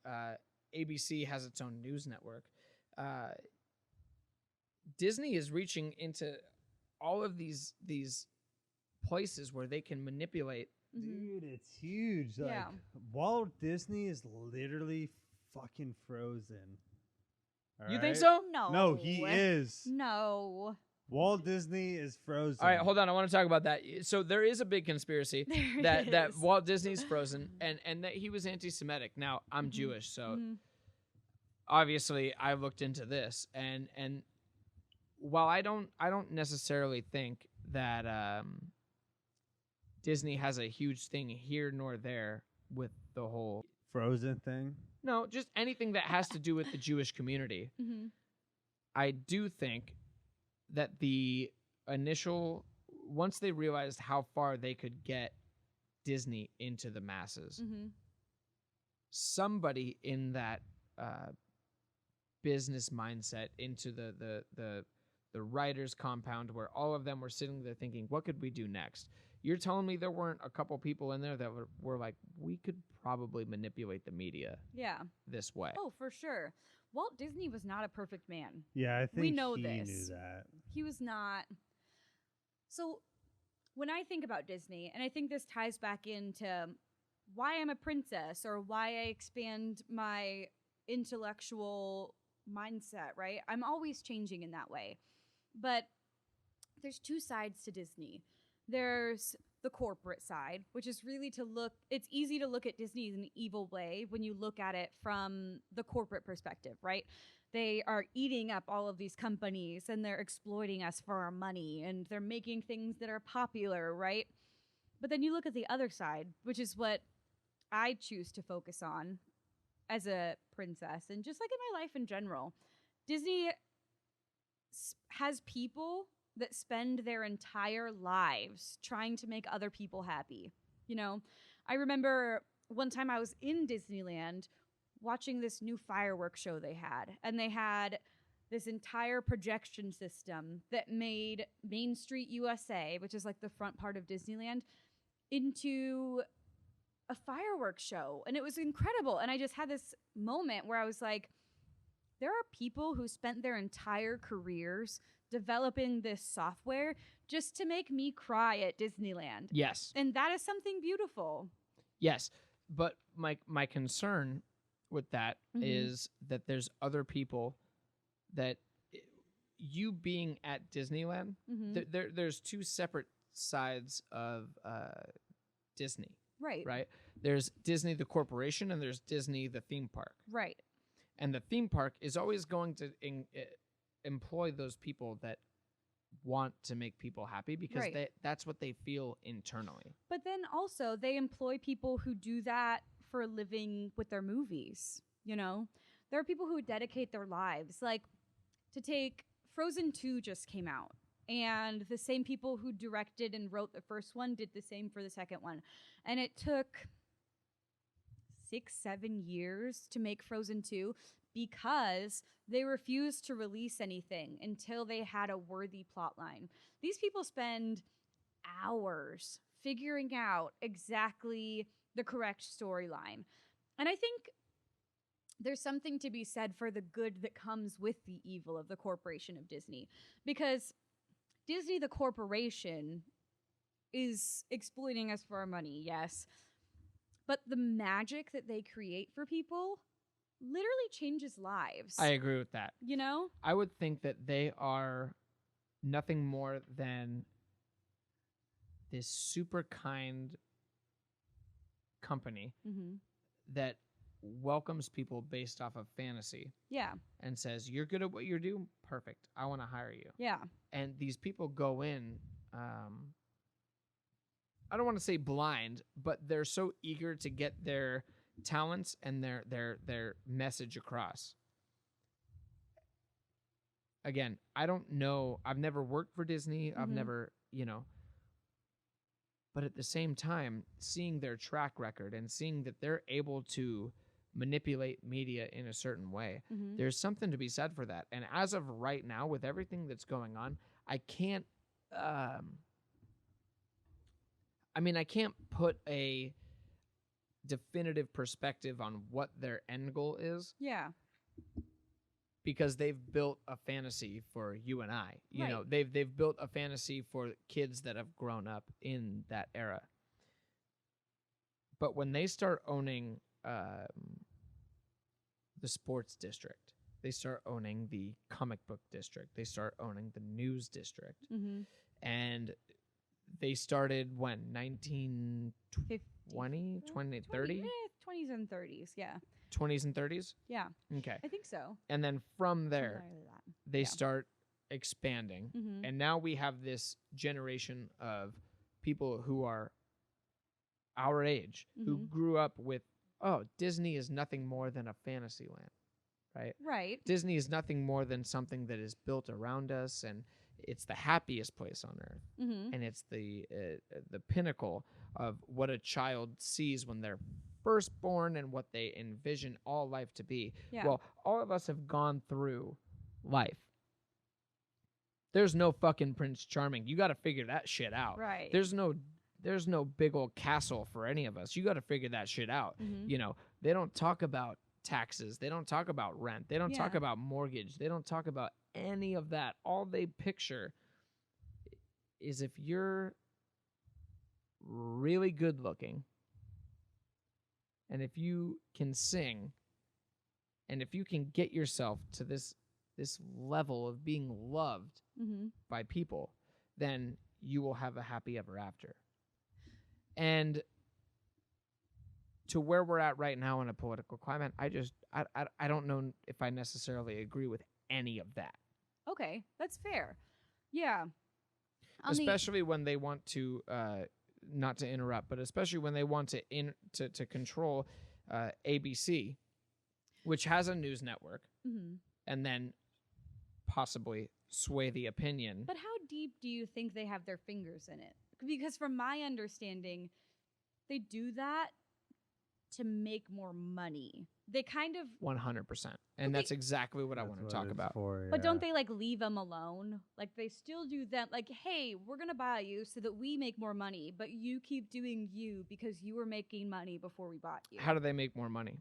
ABC has its own news network. Disney is reaching into all of these places where they can manipulate. Dude, it's huge. Like, Yeah. Walt Disney is literally fucking frozen. You think Alright? so? No. No, he is. No. Walt Disney is frozen. All right, hold on. I want to talk about that. So there is a big conspiracy There that is. Walt Disney's frozen and that he was anti-Semitic. Now I'm Jewish, so Mhm. obviously I looked into this, and while I don't necessarily think that Disney has a huge thing here nor there with the whole Frozen thing. no, just anything that has to do with the Jewish community. Mhm. I do think that the initial once they realized how far they could get Disney into the masses, Mhm. somebody in that business mindset into the writers' compound where all of them were sitting there thinking, what could we do next? You're telling me there weren't a couple people in there that were like, we could probably manipulate the media Yeah. this way. Oh, for sure. Walt Disney was not a perfect man. Yeah, I think We know he this. knew that. He was not. So when I think about Disney, and I think this ties back into why I'm a princess or why I expand my intellectual mindset, right? I'm always changing in that way. But there's two sides to Disney. There's the corporate side, which is really it's easy to look at Disney in an evil way when you look at it from the corporate perspective, right? They are eating up all of these companies and they're exploiting us for our money and they're making things that are popular, right? But then you look at the other side, which is what I choose to focus on as a princess and just like in my life in general. Disney has people that spend their entire lives trying to make other people happy. You know, I remember one time I was in Disneyland watching this new fireworks show they had, and they had this entire projection system that made Main Street USA, which is like the front part of Disneyland, into a fireworks show. And it was incredible. And I just had this moment where I was like, there are people who spent their entire careers developing this software just to make me cry at Disneyland. Yes. And that is something beautiful. Yes. But my concern with that is that there's other people that you being at Disneyland, there's two separate sides of Disney. Right? There's Disney the corporation and there's Disney the theme park. Right. And the theme park is always going to employ those people that want to make people happy because that's what they feel internally. But then also they employ people who do that for a living with their movies, you know? There are people who dedicate their lives. Like, to take Frozen 2 just came out. And the same people who directed and wrote the first one did the same for the second one. And it took 6-7 years to make Frozen 2 because they refused to release anything until they had a worthy plot line. These people spend hours figuring out exactly the correct storyline. And I think there's something to be said for the good that comes with the evil of the corporation of Disney. Because Disney, the corporation, is exploiting us for our money, yes. But the magic that they create for people literally changes lives. I agree with that. You know? I would think that they are nothing more than this super kind company that welcomes people based off of fantasy. Yeah. And says, you're good at what you do? Perfect. I want to hire you. Yeah. And these people go in, I don't want to say blind, but they're so eager to get their talents and their message across. Again, I don't know. I've never worked for Disney. I've never, but at the same time, seeing their track record and seeing that they're able to manipulate media in a certain way, there's something to be said for that. And as of right now, with everything that's going on, I can't put a definitive perspective on what their end goal is. Yeah. Because they've built a fantasy for you and I. You know, they've built a fantasy for kids that have grown up in that era. But when they start owning the sports district, they start owning the comic book district, they start owning the news district, and they started when 1920, 2030, 20s and 30s, yeah. 20s and 30s? Yeah. Okay. I think so. And then from there, they start expanding. And now we have this generation of people who are our age, who grew up with, Disney is nothing more than a fantasy land, right? Right. Disney is nothing more than something that is built around us, and it's the happiest place on earth. And it's the pinnacle of what a child sees when they're first born and what they envision all life to be. Yeah. Well, all of us have gone through life. There's no fucking Prince Charming. You got to figure that shit out. Right. There's no big old castle for any of us. You got to figure that shit out. You know, they don't talk about taxes. They don't talk about rent. They don't talk about mortgage. They don't talk about any of that. All they picture is if you're really good looking and if you can sing And if you can get yourself to this level of being loved by people, then you will have a happy ever after. And to where we're at right now in a political climate, I don't know if I necessarily agree with any of that. Okay, that's fair. Yeah. Especially when they want to, not to interrupt, but especially when they want to control ABC, which has a news network, and then possibly sway the opinion. But how deep do you think they have their fingers in it? Because from my understanding, they do that to make more money. They kind of 100%. And that's exactly what I want to talk about. But don't they like leave them alone? Like they still do that. Like, hey, we're going to buy you so that we make more money, but you keep doing you because you were making money before we bought you. How do they make more money?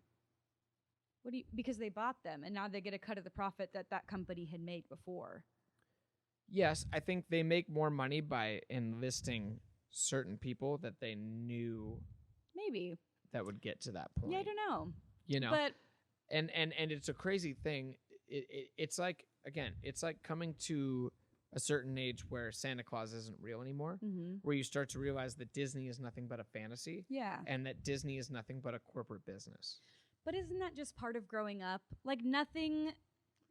Because they bought them and now they get a cut of the profit that company had made before. Yes, I think they make more money by enlisting certain people that they knew maybe that would get to that point. Yeah, I don't know. You know, but and it's a crazy thing. It's like, again, it's like coming to a certain age where Santa Claus isn't real anymore, where you start to realize that Disney is nothing but a fantasy. Yeah. And that Disney is nothing but a corporate business. But isn't that just part of growing up? Like nothing.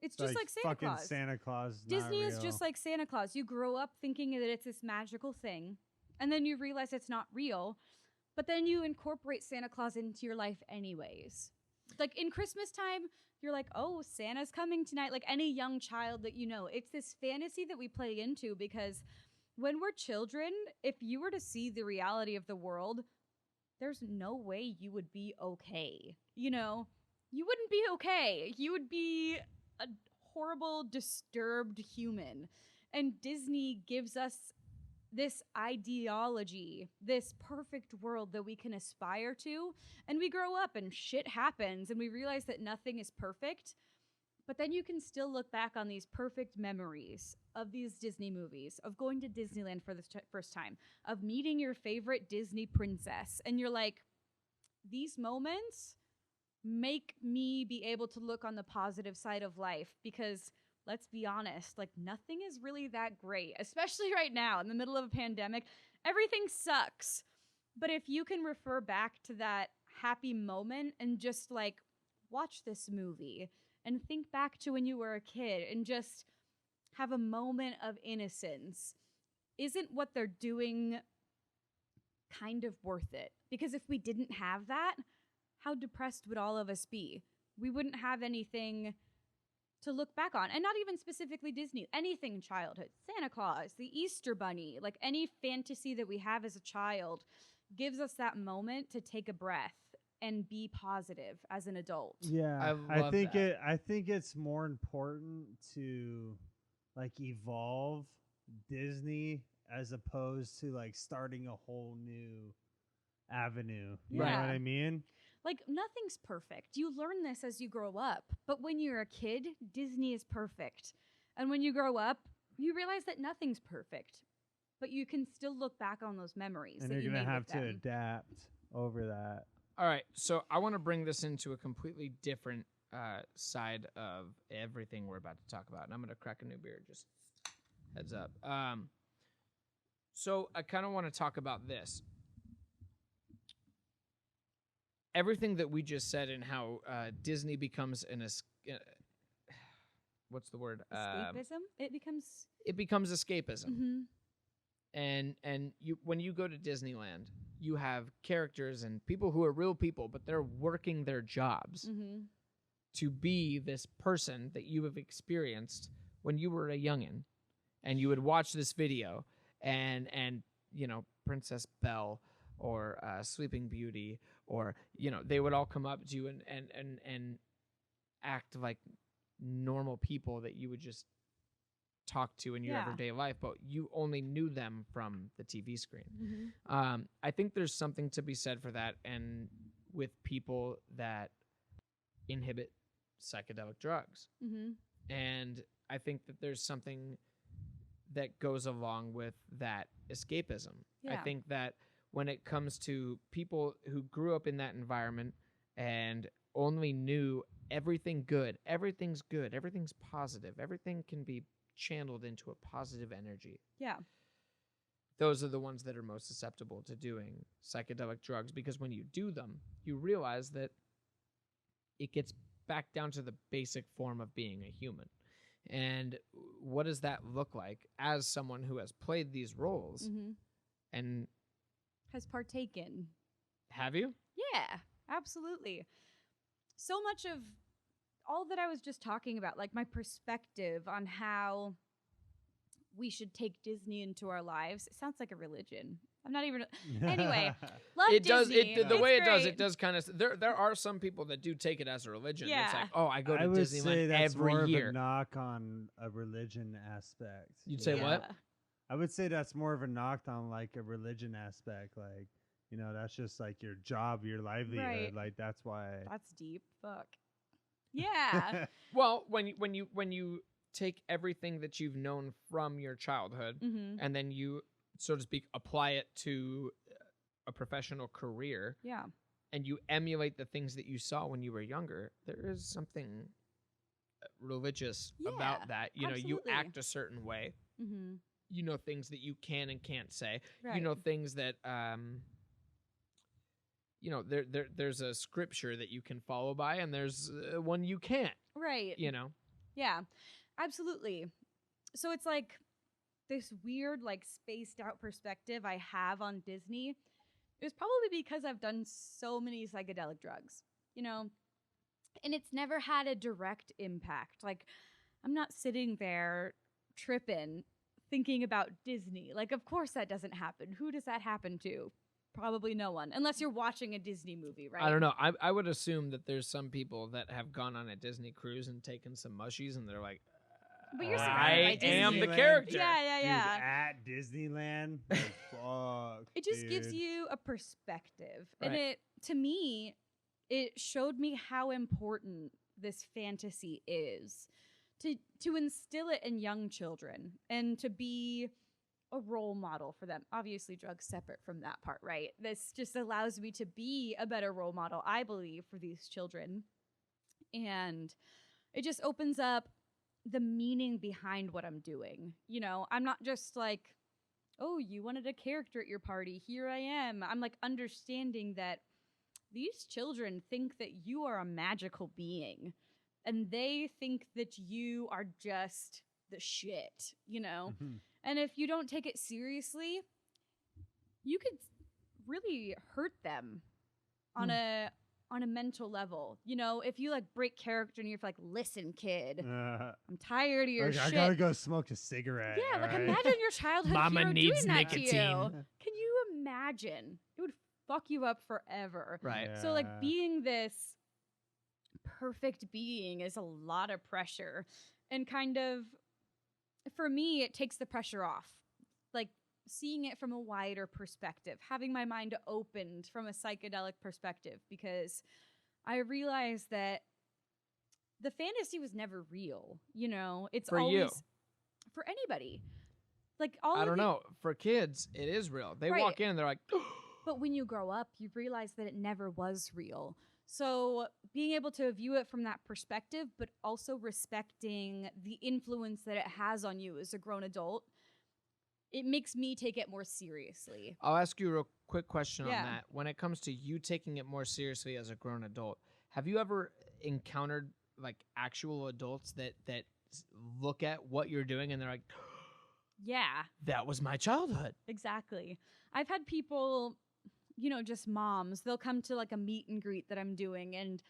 It's just like Santa fucking Claus. Santa Claus. Disney is just like Santa Claus. You grow up thinking that it's this magical thing, and then you realize it's not real, but then you incorporate Santa Claus into your life anyways. Like in Christmas time, you're like, oh, Santa's coming tonight. Like any young child that you know, it's this fantasy that we play into because when we're children, if you were to see the reality of the world, there's no way you would be okay. You know, you wouldn't be okay. You would be a horrible, disturbed human. And Disney gives us this ideology, this perfect world that we can aspire to. And we grow up and shit happens and we realize that nothing is perfect. But then you can still look back on these perfect memories of these Disney movies, of going to Disneyland for the first time, of meeting your favorite Disney princess. And you're like, these moments make me be able to look on the positive side of life because let's be honest, like nothing is really that great, especially right now in the middle of a pandemic. Everything sucks. But if you can refer back to that happy moment and just like watch this movie and think back to when you were a kid and just have a moment of innocence, isn't what they're doing kind of worth it? Because if we didn't have that, how depressed would all of us be? We wouldn't have anything to look back on. And not even specifically Disney, anything childhood. Santa Claus, the Easter Bunny, like any fantasy that we have as a child gives us that moment to take a breath and be positive as an adult. Yeah, I think it's more important to like evolve Disney as opposed to like starting a whole new avenue. You know what I mean? Like nothing's perfect. You learn this as you grow up. But when you're a kid, Disney is perfect. And when you grow up, you realize that nothing's perfect. But you can still look back on those memories. And you're going to have to adapt over that. All right, so I want to bring this into a completely different side of everything we're about to talk about. And I'm going to crack a new beer, just heads up. So I kind of want to talk about this. Everything that we just said and how Disney becomes what's the word? Escapism? It becomes escapism. Mm-hmm. And you when you go to Disneyland, you have characters and people who are real people, but they're working their jobs to be this person that you have experienced when you were a youngin', and you would watch this video and you know, Princess Belle or Sleeping Beauty, or you know, they would all come up to you and act like normal people that you would just talk to in your everyday life, but you only knew them from the TV screen. I think there's something to be said for that, and with people that inhibit psychedelic drugs. And I think that there's something that goes along with that escapism. I think that when it comes to people who grew up in that environment and only knew everything good, everything's good, everything's positive, everything can be channeled into a positive energy. Yeah. Those are the ones that are most susceptible to doing psychedelic drugs, because when you do them, you realize that it gets back down to the basic form of being a human. And what does that look like as someone who has played these roles and has partaken? Have you? Yeah, absolutely. So much of all that I was just talking about, like my perspective on how we should take Disney into our lives. It sounds like a religion. I'm not even. Anyway, love it Disney. does. The way it does, great. it does kind of. There are some people that do take it as a religion. Yeah. It's like, oh, I go to I would Disneyland say that's every more year. of a knock on a religion aspect. You'd say Yeah. what? I would say that's more of a knock on like a religion aspect. Like, you know, that's just like your job, your livelihood. Right. Like that's why. That's deep. Fuck. Yeah. Well, when you take everything that you've known from your childhood and then you, so to speak, apply it to a professional career, Yeah. and you emulate the things that you saw when you were younger, there is something religious about Yeah, that. You know, you absolutely. act a certain way. Mm-hmm. You know things that you can and can't say. Right. You know things that you know, there's a scripture that you can follow by, and there's one you can't. Right. You know. Yeah, absolutely. So it's like this weird, like spaced out perspective I have on Disney. It was probably because I've done so many psychedelic drugs, you know, and it's never had a direct impact. Like, I'm not sitting there tripping, thinking about Disney. Like, of course that doesn't happen. Who does that happen to? Probably no one, unless you're watching a Disney movie, right? I don't know. I would assume that there's some people that have gone on a Disney cruise and taken some mushies, and they're like, But you're I surrounded by am the Disneyland. character. Yeah. Dude, at Disneyland, like, fuck. It just gives dude. you a perspective. And Right. it, to me, it showed me how important this fantasy is to instill it in young children and to be a role model for them. Obviously, drugs separate from that part, right? This just allows me to be a better role model, I believe, for these children. And it just opens up the meaning behind what I'm doing. You know, I'm not just like, oh, you wanted a character at your party. Here I am. I'm like understanding that these children think that you are a magical being and they think that you are just the shit, you know? Mhm. And if you don't take it seriously, you could really hurt them on a mental level. You know, if you like break character and you're like, listen, kid, I'm tired of your Like, shit. I gotta go smoke a cigarette. Yeah, like alright? imagine your childhood Mama hero needs doing that to you. nicotine. Can you imagine? It would fuck you up forever. Right. So like Yeah. being this perfect being is a lot of pressure. And kind of, for me, it takes the pressure off. Like seeing it from a wider perspective, having my mind opened from a psychedelic perspective, because I realized that the fantasy was never real. You know, it's For always you. for anybody. Like all I of don't the- know. For kids, it is real. They Right. walk in and they're like, But when you grow up, you realize that it never was real. So being able to view it from that perspective, but also respecting the influence that it has on you as a grown adult, it makes me take it more seriously. I'll ask you a real quick question Yeah. on that. When it comes to you taking it more seriously as a grown adult, have you ever encountered like actual adults that look at what you're doing and they're like, Yeah, that was my childhood? exactly. I've had people, you know, just moms, they'll come to like a meet and greet that I'm doing and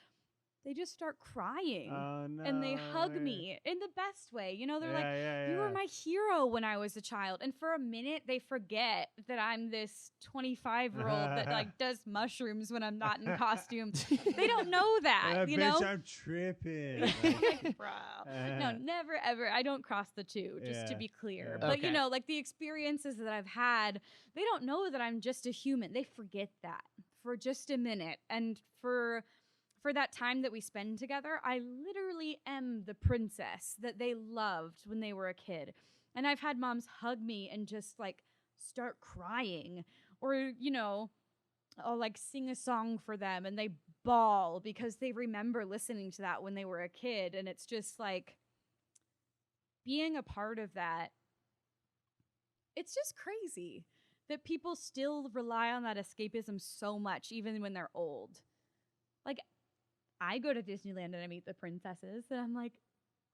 they just start crying. Oh, no. And they hug me in the best way. You know, they're like, yeah, you were my hero when I was a child. And for a minute, they forget that I'm this 25-year-old that like does mushrooms when I'm not in costume. They don't know that, you bitch, know? I'm tripping. Like, bro. No, never, ever. I don't cross the two, just to Yeah, be clear. yeah. But, you Okay. know, like the experiences that I've had, they don't know that I'm just a human. They forget that for just a minute. And for that time that we spend together, I literally am the princess that they loved when they were a kid. And I've had moms hug me and just like start crying, or, you know, I'll like sing a song for them and they bawl because they remember listening to that when they were a kid. And it's just like being a part of that. It's just crazy that people still rely on that escapism so much, even when they're old. Like, I go to Disneyland and I meet the princesses, and I'm like,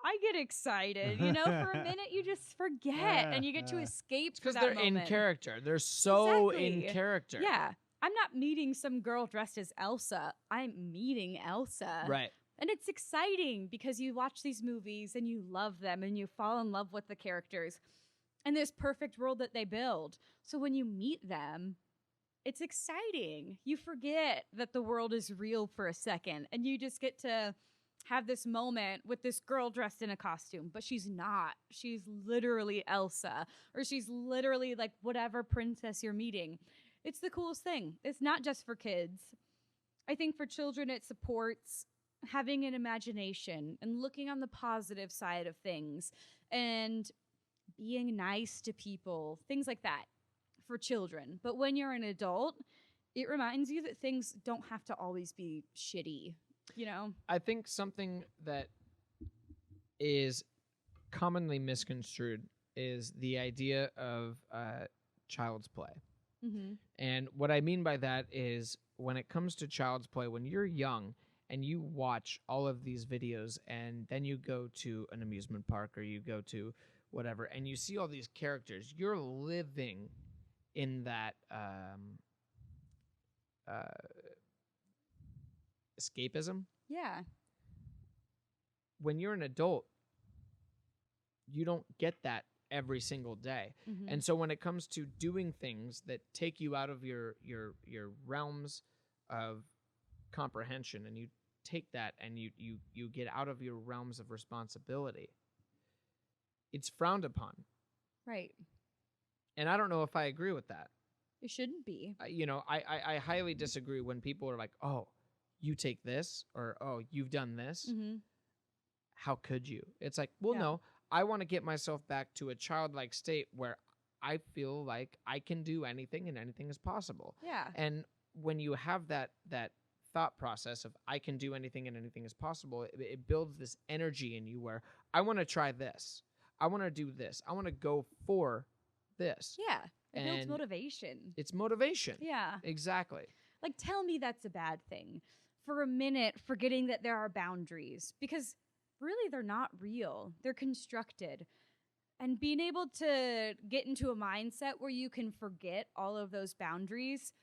I get excited. You know, for a minute, you just forget, and you get to escape for Because that they're moment. in character. They're so Exactly. in character. Yeah. I'm not meeting some girl dressed as Elsa. I'm meeting Elsa. Right. And it's exciting because you watch these movies and you love them and you fall in love with the characters and this perfect world that they build. So when you meet them, it's exciting. You forget that the world is real for a second and you just get to have this moment with this girl dressed in a costume, but she's not. She's literally Elsa, or she's literally like whatever princess you're meeting. It's the coolest thing. It's not just for kids. I think for children, it supports having an imagination and looking on the positive side of things and being nice to people, things like that for children. But when you're an adult, it reminds you that things don't have to always be shitty, you know? I think something that is commonly misconstrued is the idea of child's play. Mm-hmm. And what I mean by that is when it comes to child's play, when you're young and you watch all of these videos and then you go to an amusement park or you go to whatever and you see all these characters, you're living in that escapism. Yeah. When you're an adult, you don't get that every single day. Mm-hmm. And so when it comes to doing things that take you out of your realms of comprehension and you take that and you get out of your realms of responsibility, it's frowned upon. Right. And I don't know if I agree with that. It shouldn't be. I highly disagree when people are like, oh, you take this, or oh, you've done this. Mm-hmm. How could you? It's like, well, Yeah. no, I want to get myself back to a childlike state where I feel like I can do anything and anything is possible. Yeah. And when you have that thought process of I can do anything and anything is possible, it builds this energy in you where I want to try this. I want to do this. I want to go for this. Yeah. It builds And motivation. It's motivation. Yeah. Exactly. Like, tell me that's a bad thing. For a minute, forgetting that there are boundaries. Because really, they're not real. They're constructed. And being able to get into a mindset where you can forget all of those boundaries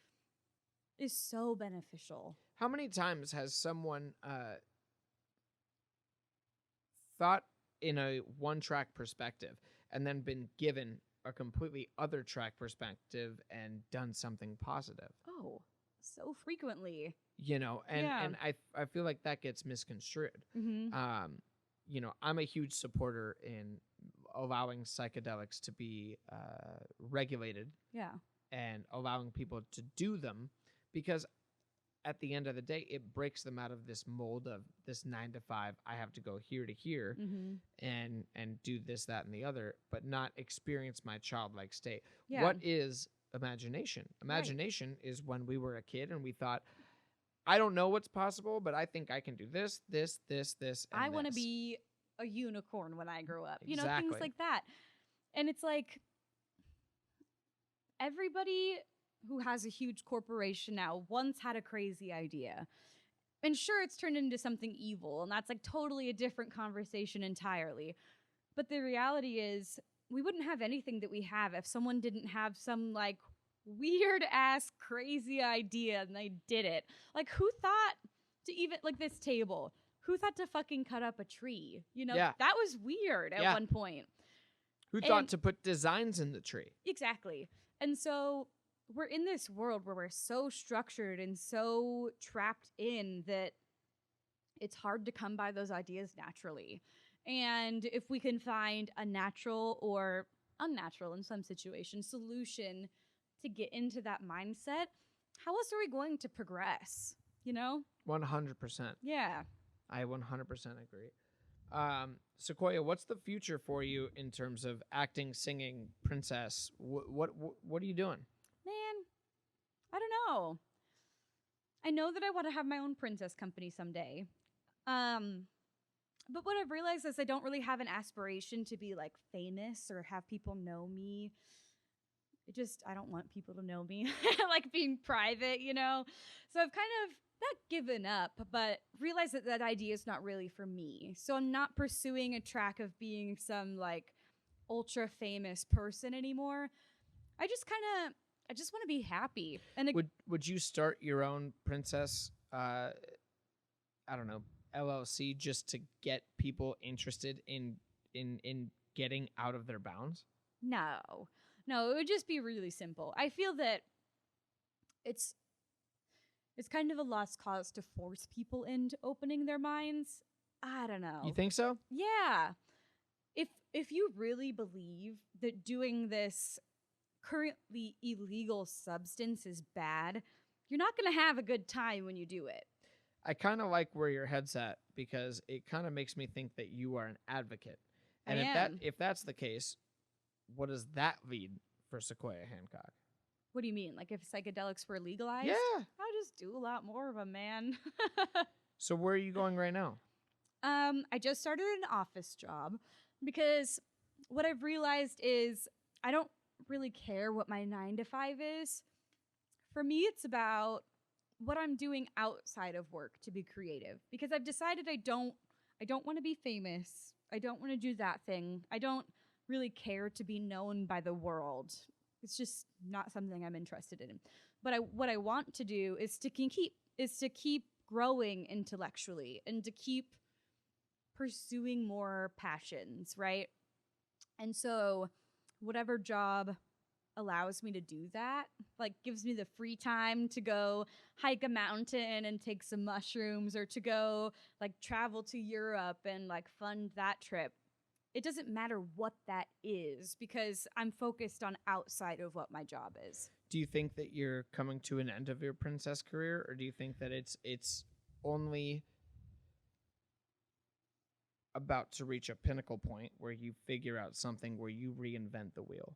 is so beneficial. How many times has someone thought in a one-track perspective and then been given a completely other track perspective and done something positive? Oh, so frequently. And I feel like that gets misconstrued. Mm-hmm. I'm a huge supporter in allowing psychedelics to be regulated Yeah. and allowing people to do them, because at the end of the day, it breaks them out of this mold of this 9 to 5. I have to go here to here Mm-hmm. and do this, that, and the other, but not experience my childlike state. Yeah. What is imagination? Imagination is when we were a kid and we thought, I don't know what's possible, but I think I can do this, this, this, this, and I want to this. be a unicorn when I grow up. Exactly. Things like that. And it's like everybody who has a huge corporation now once had a crazy idea. And sure, it's turned into something evil, and that's like totally a different conversation entirely. But the reality is, we wouldn't have anything that we have if someone didn't have some like weird ass crazy idea and they did it. Like, who thought to even like this table? Who thought to fucking cut up a tree? Yeah. That was weird at one point. Who thought to put designs in the tree? Exactly. And so we're in this world where we're so structured and so trapped in that it's hard to come by those ideas naturally. And if we can find a natural or unnatural in some situations solution to get into that mindset, how else are we going to progress? 100%. Yeah. I 100% agree. Sequoia, what's the future for you in terms of acting, singing, princess? What are you doing? Man, I don't know. I know that I want to have my own princess company someday. But what I've realized is I don't really have an aspiration to be like famous or have people know me. I don't want people to know me. I like being private, you know? So I've kind of not given up, but realized that that idea is not really for me. So I'm not pursuing a track of being some like ultra famous person anymore. I just want to be happy. And would you start your own princess, I don't know, LLC just to get people interested in getting out of their bounds? No, it would just be really simple. I feel that it's kind of a lost cause to force people into opening their minds. I don't know. You think so? Yeah. If you really believe that doing this currently illegal substance is bad, you're not going to have a good time when you do it. I kind of like where your head's at because it kind of makes me think that you are an advocate. And if that's the case, what does that mean for Sequoia Hancock? What do you mean? Like if psychedelics were legalized? Yeah. I'll just do a lot more of them, man. So where are you going right now? I just started an office job because what I've realized is I don't really care what my 9 to 5 is. For me, it's about what I'm doing outside of work to be creative because I've decided I don't want to be famous. I don't want to do that thing. I don't really care to be known by the world. It's just not something I'm interested in. But what I want to do is to keep growing intellectually and to keep pursuing more passions, right? And so whatever job allows me to do that, like gives me the free time to go hike a mountain and take some mushrooms or to go like travel to Europe and like fund that trip. It doesn't matter what that is because I'm focused on outside of what my job is. Do you think that you're coming to an end of your princess career, or do you think that it's only about to reach a pinnacle point where you figure out something where you reinvent the wheel?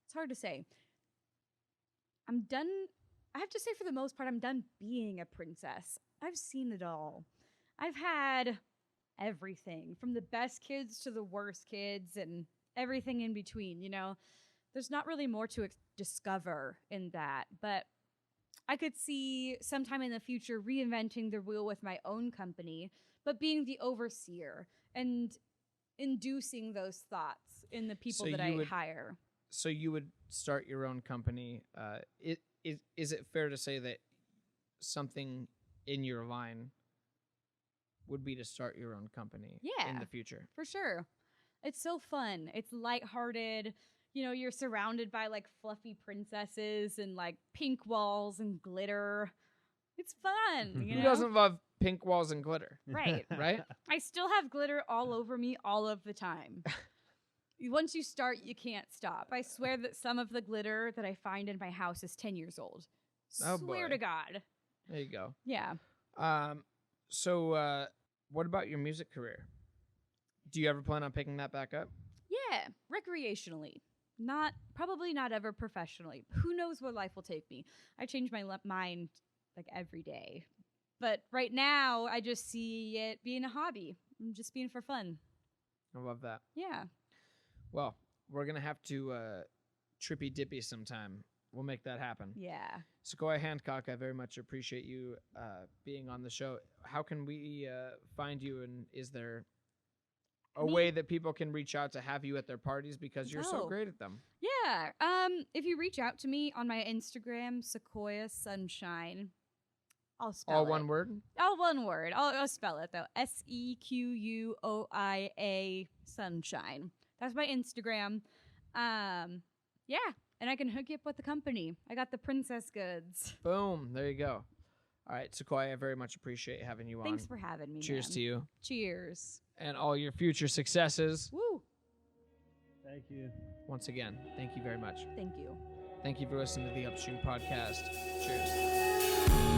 It's hard to say. I'm done. I have to say, for the most part, I'm done being a princess. I've seen it all. I've had everything from the best kids to the worst kids and everything in between, you know? There's not really more to discover in that, but I could see sometime in the future reinventing the wheel with my own company, but being the overseer and inducing those thoughts in the people that I hire. So you would start your own company. Is it fair to say that something in your line would be to start your own company in the future? For sure. It's so fun. It's lighthearted. You know, you're surrounded by like fluffy princesses and like pink walls and glitter. It's fun. You know? Who doesn't love pink walls and glitter? Right. Right? I still have glitter all over me all of the time. Once you start, you can't stop. I swear that some of the glitter that I find in my house is 10 years old. Swear to God. There you go. Yeah. So what about your music career? Do you ever plan on picking that back up? Yeah, recreationally. Probably not ever professionally. Who knows where life will take me? I change my mind like every day. But right now, I just see it being a hobby. Just being for fun. I love that. Yeah. Well, we're going to have to trippy dippy sometime. We'll make that happen. Yeah. Sequoia Hancock, I very much appreciate you being on the show. How can we find you, and is there a way that people can reach out to have you at their parties because you're so great at them? Yeah. If you reach out to me on my Instagram, Sequoia Sunshine, I'll spell it. All one word? All one word. I'll spell it though. Sequoia Sunshine. That's my Instagram. Yeah. And I can hook you up with the company. I got the princess goods. Boom. There you go. All right, Sequoia, I very much appreciate having you on. Thanks for having me. Cheers to you. Cheers. And all your future successes. Woo. Thank you. Once again, thank you very much. Thank you. Thank you for listening to the Upstream Podcast. Cheers.